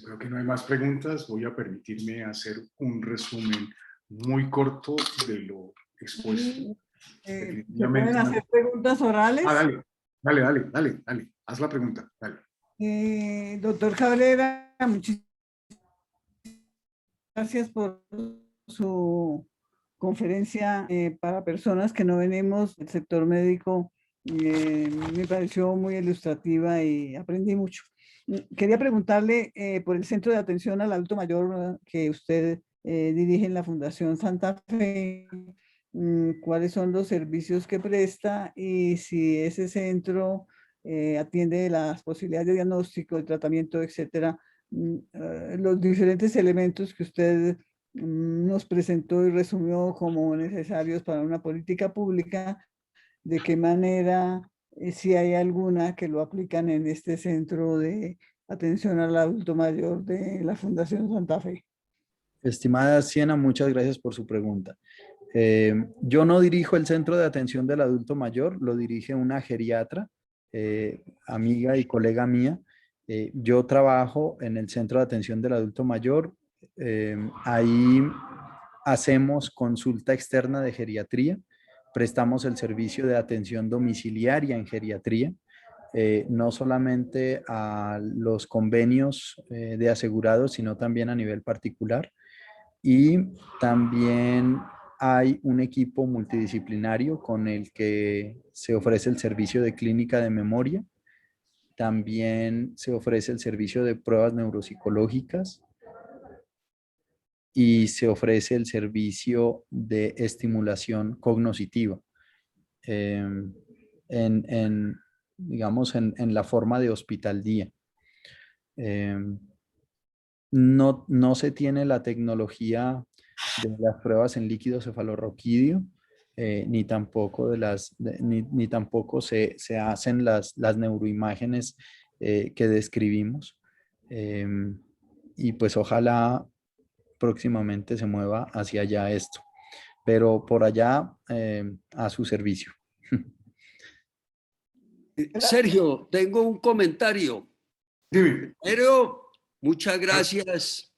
creo que no hay más preguntas. Voy a permitirme hacer un resumen muy corto de lo expuesto. ¿Se pueden hacer preguntas orales? Dale. Haz la pregunta, dale. Doctor Cabrera, muchísimas gracias por su conferencia para personas que no venimos del sector médico Me pareció muy ilustrativa y aprendí mucho. Quería preguntarle por el Centro de Atención al Adulto Mayor que usted dirige en la Fundación Santa Fe, cuáles son los servicios que presta y si ese centro atiende las posibilidades de diagnóstico, de tratamiento, etcétera, los diferentes elementos que usted nos presentó y resumió como necesarios para una política pública, de qué manera, si hay alguna que lo aplican en este centro de atención al adulto mayor de la Fundación Santa Fe. Estimada Siena, muchas gracias por su pregunta. Yo no dirijo el Centro de Atención del Adulto Mayor, lo dirige una geriatra, amiga y colega mía. Yo trabajo en el Centro de Atención del Adulto Mayor. Ahí hacemos consulta externa de geriatría, prestamos el servicio de atención domiciliaria en geriatría, no solamente a los convenios de asegurados, sino también a nivel particular. Y también hay un equipo multidisciplinario con el que se ofrece el servicio de clínica de memoria. También se ofrece el servicio de pruebas neuropsicológicas y se ofrece el servicio de estimulación cognitiva digamos, en la forma de hospital día. No se tiene la tecnología de las pruebas en líquido cefalorraquídeo, ni tampoco, ni tampoco se hacen las neuroimágenes que describimos. Y pues ojalá próximamente se mueva hacia allá esto. Pero por allá a su servicio. Sergio, tengo un comentario. Dime. Pero muchas gracias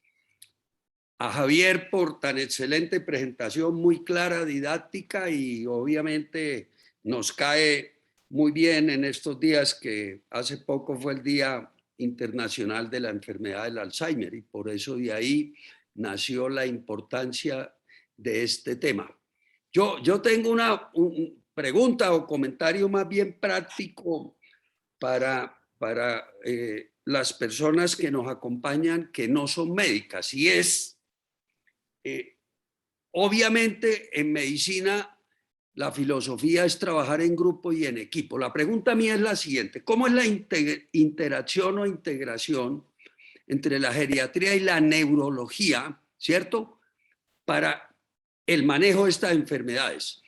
a Javier por tan excelente presentación, muy clara, didáctica y obviamente nos cae muy bien en estos días que hace poco fue el Día Internacional de la Enfermedad del Alzheimer y por eso de ahí nació la importancia de este tema. Yo tengo una pregunta o comentario más bien práctico para las personas que nos acompañan que no son médicas y es, obviamente en medicina la filosofía es trabajar en grupo y en equipo. La pregunta mía es la siguiente: ¿cómo es la interacción o integración entre la geriatría y la neurología, cierto, para el manejo de estas enfermedades?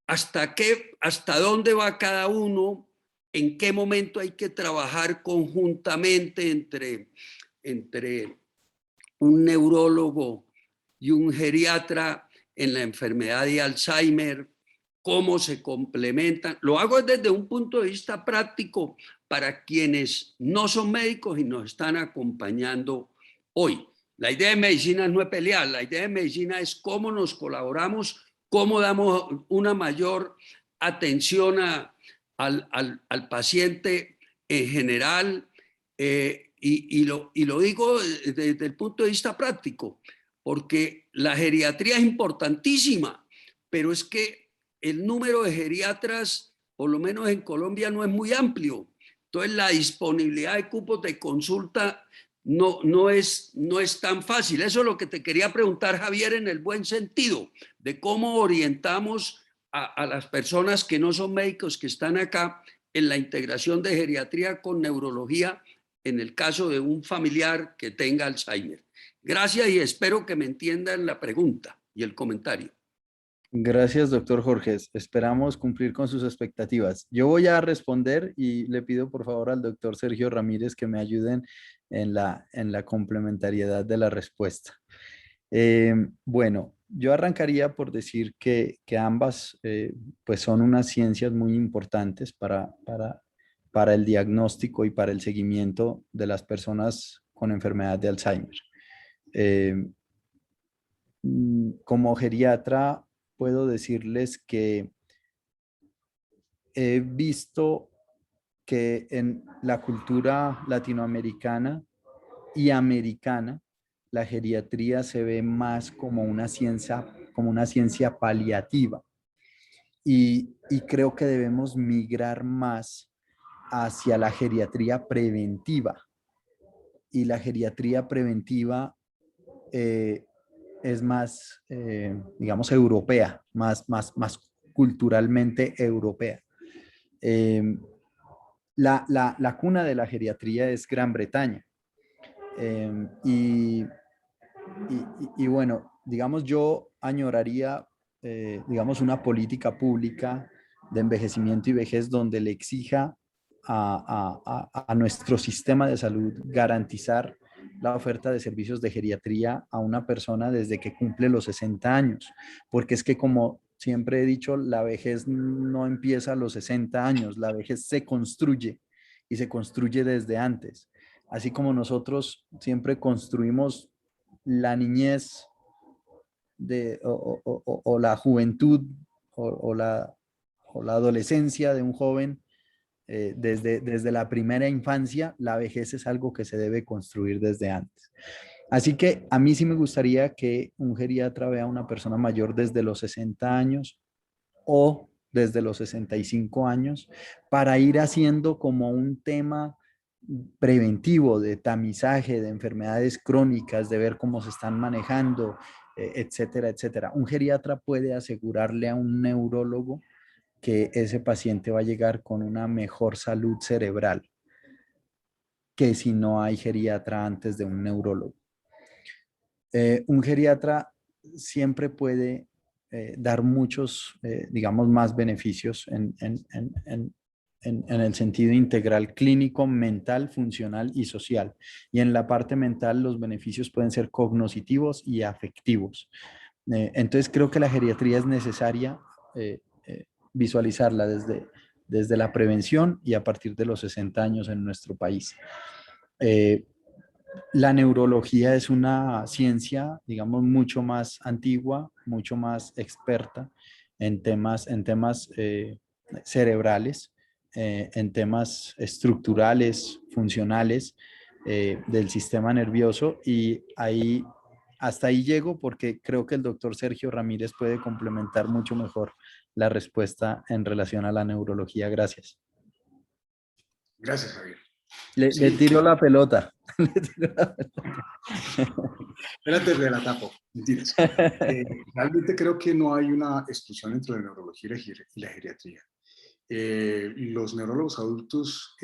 ¿Hasta dónde va cada uno? ¿En qué momento hay que trabajar conjuntamente entre un neurólogo y un geriatra en la enfermedad de Alzheimer? ¿Cómo se complementan? Lo hago desde un punto de vista práctico para quienes no son médicos y nos están acompañando hoy. La idea de medicina no es pelear, la idea de medicina es cómo nos colaboramos, cómo damos una mayor atención al paciente en general, y lo digo desde el punto de vista práctico, porque la geriatría es importantísima, pero es que el número de geriatras, por lo menos en Colombia, no es muy amplio. Entonces, la disponibilidad de cupos de consulta no es tan fácil. Eso es lo que te quería preguntar, Javier, en el buen sentido, de cómo orientamos a las personas que no son médicos que están acá en la integración de geriatría con neurología en el caso de un familiar que tenga Alzheimer. Gracias y espero que me entiendan la pregunta y el comentario. Gracias, doctor Jorge. Esperamos cumplir con sus expectativas. Yo voy a responder y le pido por favor al doctor Sergio Ramírez que me ayuden en la complementariedad de la respuesta. Bueno, yo arrancaría por decir que ambas pues son unas ciencias muy importantes para el diagnóstico y para el seguimiento de las personas con enfermedad de Alzheimer. Como geriatra, puedo decirles que he visto que en la cultura latinoamericana y americana, la geriatría se ve más como una ciencia paliativa. y creo que debemos migrar más hacia la geriatría preventiva. Y la geriatría preventiva es más, digamos, europea, más culturalmente europea. La cuna de la geriatría es Gran Bretaña. Y bueno, digamos, yo añoraría, digamos, una política pública de envejecimiento y vejez donde le exija a nuestro sistema de salud garantizar la oferta de servicios de geriatría a una persona desde que cumple los 60 años, porque es que como siempre he dicho, la vejez no empieza a los 60 años, la vejez se construye y se construye desde antes. Así como nosotros siempre construimos la niñez o la juventud o la, o la adolescencia de un joven desde la primera infancia, la vejez es algo que se debe construir desde antes. Así que a mí sí me gustaría que un geriatra vea a una persona mayor desde los 60 años o desde los 65 años para ir haciendo como un tema preventivo de tamizaje de enfermedades crónicas, de ver cómo se están manejando, etcétera, etcétera. Un geriatra puede asegurarle a un neurólogo que ese paciente va a llegar con una mejor salud cerebral que si no hay geriatra antes de un neurólogo. Un geriatra siempre puede dar muchos, digamos, más beneficios en el sentido integral clínico, mental, funcional y social. Y en la parte mental los beneficios pueden ser cognitivos y afectivos. Entonces creo que la geriatría es necesaria visualizarla desde la prevención y a partir de los 60 años en nuestro país. La neurología es una ciencia, digamos, mucho más antigua, mucho más experta en temas cerebrales, en temas estructurales, funcionales del sistema nervioso y ahí, hasta ahí llego porque creo que el doctor Sergio Ramírez puede complementar mucho mejor la respuesta en relación a la neurología. Gracias. Gracias, Javier. Le tiro la pelota. Espérate, de la tapo. Mentiras. Realmente creo que no hay una exclusión entre la neurología y la geriatría. Los neurólogos adultos,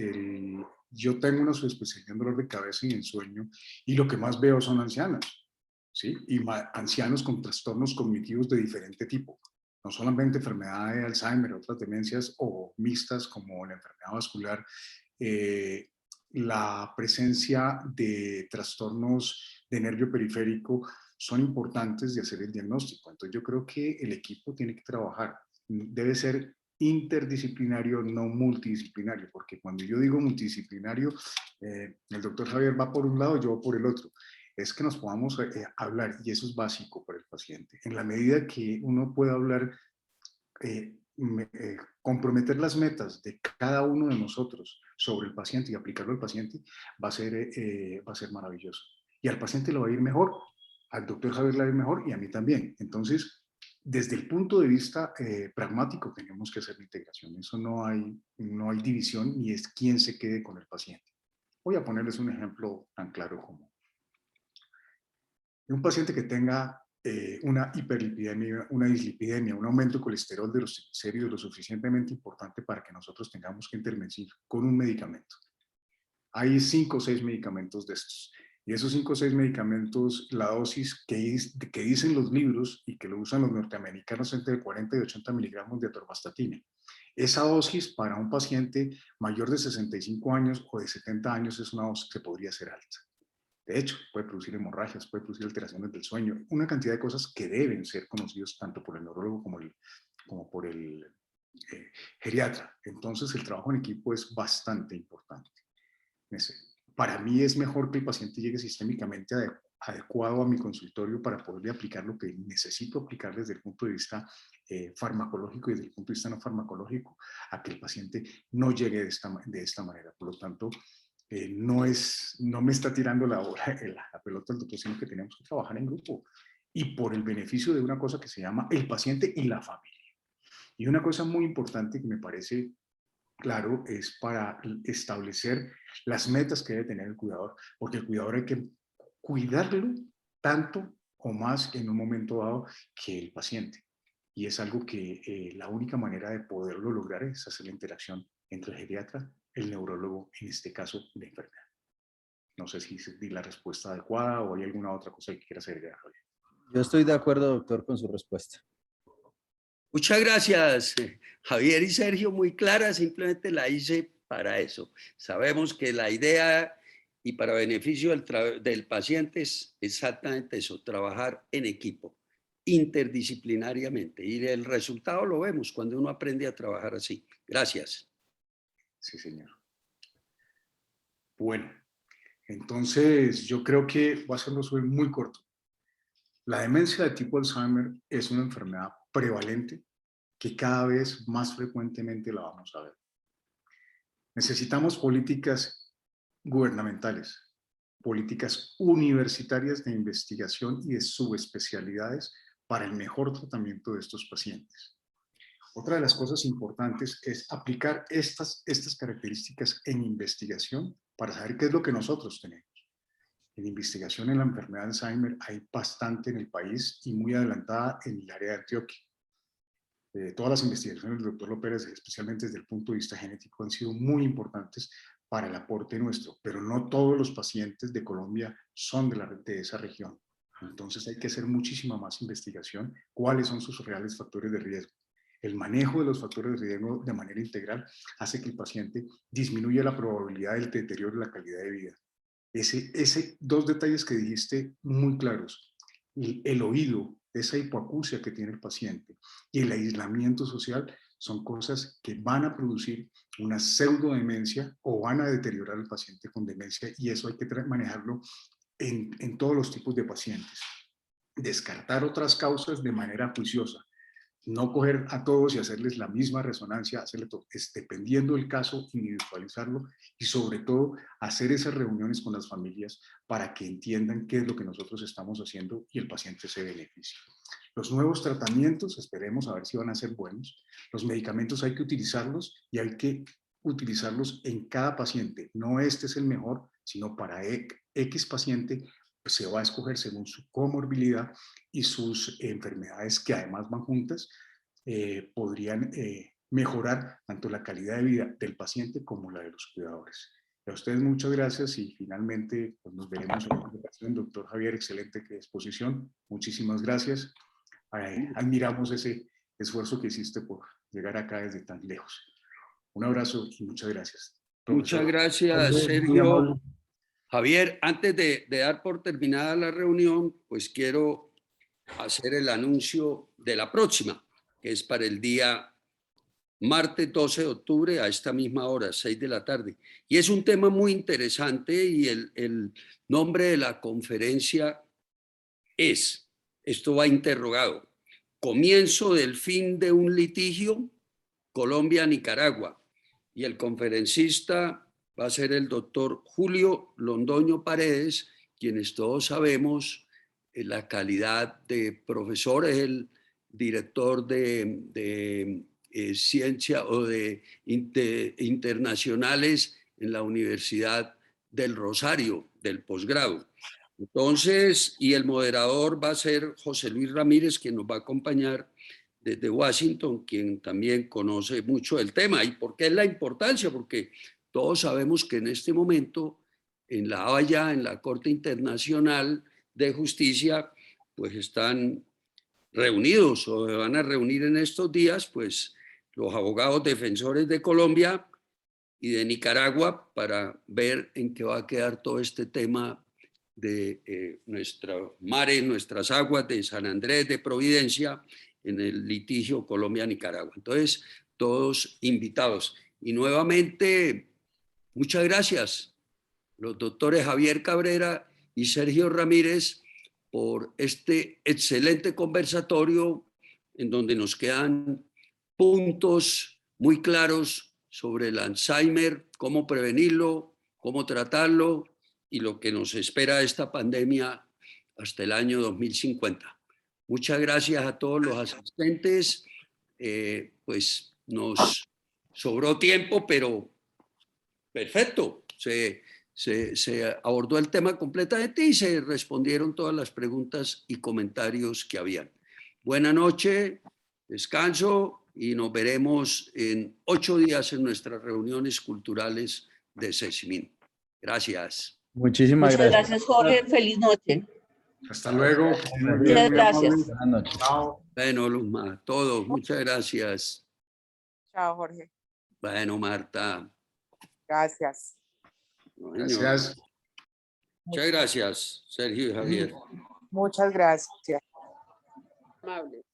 yo tengo una subespecialidad en dolor de cabeza y en sueño, y lo que más veo son ancianos, ¿sí? Y ancianos con trastornos cognitivos de diferente tipo. No solamente enfermedad de Alzheimer, otras demencias o mixtas como la enfermedad vascular, la presencia de trastornos de nervio periférico son importantes de hacer el diagnóstico. Entonces yo creo que el equipo tiene que trabajar, debe ser interdisciplinario, no multidisciplinario, porque cuando yo digo multidisciplinario, el doctor Javier va por un lado, yo por el otro. Es que nos podamos hablar, y eso es básico para el paciente. En la medida que uno pueda hablar, comprometer las metas de cada uno de nosotros sobre el paciente y aplicarlo al paciente, va a ser maravilloso. Y al paciente le va a ir mejor, al doctor Javier le va a ir mejor y a mí también. Entonces, desde el punto de vista pragmático, tenemos que hacer la integración. Eso no hay división ni es quién se quede con el paciente. Voy a ponerles un ejemplo tan claro como un paciente que tenga una hiperlipidemia, una dislipidemia, un aumento de colesterol de los triglicéridos lo suficientemente importante para que nosotros tengamos que intervenir con un medicamento. Hay 5 o 6 medicamentos de estos. Y esos 5 o 6 medicamentos, la dosis que dicen los libros y que lo usan los norteamericanos entre 40 y 80 miligramos de atorvastatina. Esa dosis para un paciente mayor de 65 años o de 70 años es una dosis que podría ser alta. De hecho, puede producir hemorragias, puede producir alteraciones del sueño, una cantidad de cosas que deben ser conocidos tanto por el neurólogo como por el geriatra. Entonces, el trabajo en equipo es bastante importante. Para mí es mejor que el paciente llegue sistémicamente adecuado a mi consultorio para poderle aplicar lo que necesito aplicar desde el punto de vista farmacológico y desde el punto de vista no farmacológico, a que el paciente no llegue de esta manera. Por lo tanto, no me está tirando la pelota el doctor, sino que tenemos que trabajar en grupo y por el beneficio de una cosa que se llama el paciente y la familia. Y una cosa muy importante que me parece claro es para establecer las metas que debe tener el cuidador, porque el cuidador hay que cuidarlo tanto o más en un momento dado que el paciente. Y es algo que la única manera de poderlo lograr es hacer la interacción entre el geriatra, el neurólogo, en este caso, la enfermera. No sé si di la respuesta adecuada o hay alguna otra cosa que quieras agregar, Javier. Yo estoy de acuerdo, doctor, con su respuesta. Muchas gracias, Javier y Sergio, muy clara, simplemente la hice para eso. Sabemos que la idea y para beneficio del paciente es exactamente eso, trabajar en equipo, interdisciplinariamente. Y el resultado lo vemos cuando uno aprende a trabajar así. Gracias. Sí, señor. Bueno, entonces yo creo que va a ser un resumen muy corto. La demencia de tipo Alzheimer es una enfermedad prevalente que cada vez más frecuentemente la vamos a ver. Necesitamos políticas gubernamentales, políticas universitarias de investigación y de subespecialidades para el mejor tratamiento de estos pacientes. Otra de las cosas importantes es aplicar estas características en investigación para saber qué es lo que nosotros tenemos. En investigación en la enfermedad de Alzheimer hay bastante en el país y muy adelantada en el área de Antioquia. Todas las investigaciones del doctor López, especialmente desde el punto de vista genético, han sido muy importantes para el aporte nuestro, pero no todos los pacientes de Colombia son de esa región. Entonces hay que hacer muchísima más investigación, cuáles son sus reales factores de riesgo. El manejo de los factores de riesgo de manera integral hace que el paciente disminuya la probabilidad del deterioro de la calidad de vida. Dos detalles que dijiste muy claros, el oído, esa hipoacusia que tiene el paciente y el aislamiento social son cosas que van a producir una pseudodemencia o van a deteriorar al paciente con demencia, y eso hay que manejarlo en todos los tipos de pacientes. Descartar otras causas de manera juiciosa. No coger a todos y hacerles la misma resonancia, dependiendo del caso, individualizarlo y sobre todo hacer esas reuniones con las familias para que entiendan qué es lo que nosotros estamos haciendo y el paciente se beneficie. Los nuevos tratamientos, esperemos a ver si van a ser buenos. Los medicamentos hay que utilizarlos y hay que utilizarlos en cada paciente. No este es el mejor, sino para X paciente se va a escoger según su comorbilidad y sus enfermedades que además van juntas, podrían mejorar tanto la calidad de vida del paciente como la de los cuidadores. A ustedes muchas gracias y finalmente pues, nos veremos en otra ocasión. Doctor Javier, excelente exposición. Muchísimas gracias. Admiramos ese esfuerzo que hiciste por llegar acá desde tan lejos. Un abrazo y muchas gracias. Muchas gracias, Sergio. Javier, antes de dar por terminada la reunión, pues quiero hacer el anuncio de la próxima, que es para el día martes 12 de octubre a esta misma hora, 6 de la tarde. Y es un tema muy interesante y el nombre de la conferencia es, esto va interrogado, comienzo del fin de un litigio, Colombia-Nicaragua. Y el conferencista va a ser el doctor Julio Londoño Paredes, quienes todos sabemos la calidad de profesor, es el director de ciencia o de internacionales en la Universidad del Rosario, del posgrado. Entonces, y el moderador va a ser José Luis Ramírez, quien nos va a acompañar desde Washington, quien también conoce mucho el tema. ¿Y por qué es la importancia? Porque todos sabemos que en este momento en La Haya, en la Corte Internacional de Justicia, pues están reunidos o van a reunir en estos días, pues los abogados defensores de Colombia y de Nicaragua para ver en qué va a quedar todo este tema de nuestros mares, nuestras aguas de San Andrés, de Providencia, en el litigio Colombia-Nicaragua. Entonces, todos invitados. Y nuevamente, muchas gracias, los doctores Javier Cabrera y Sergio Ramírez, por este excelente conversatorio en donde nos quedan puntos muy claros sobre el Alzheimer, cómo prevenirlo, cómo tratarlo y lo que nos espera esta pandemia hasta el año 2050. Muchas gracias a todos los asistentes, pues nos sobró tiempo, pero perfecto. Se abordó el tema completamente y se respondieron todas las preguntas y comentarios que habían. Buena noche, descanso y nos veremos en 8 días en nuestras reuniones culturales de SESIMIN. Gracias. Muchísimas Muchas gracias. gracias, Jorge. Feliz noche. Hasta luego. Muy bien, Muchas muy gracias. amable. Buenas noches. Chao. Bueno, Luzma, todos, muchas gracias. Chao, Jorge. Bueno, Marta. Gracias. No, señor. Gracias. Muchas gracias, Sergio y Javier. Muchas gracias. Amable.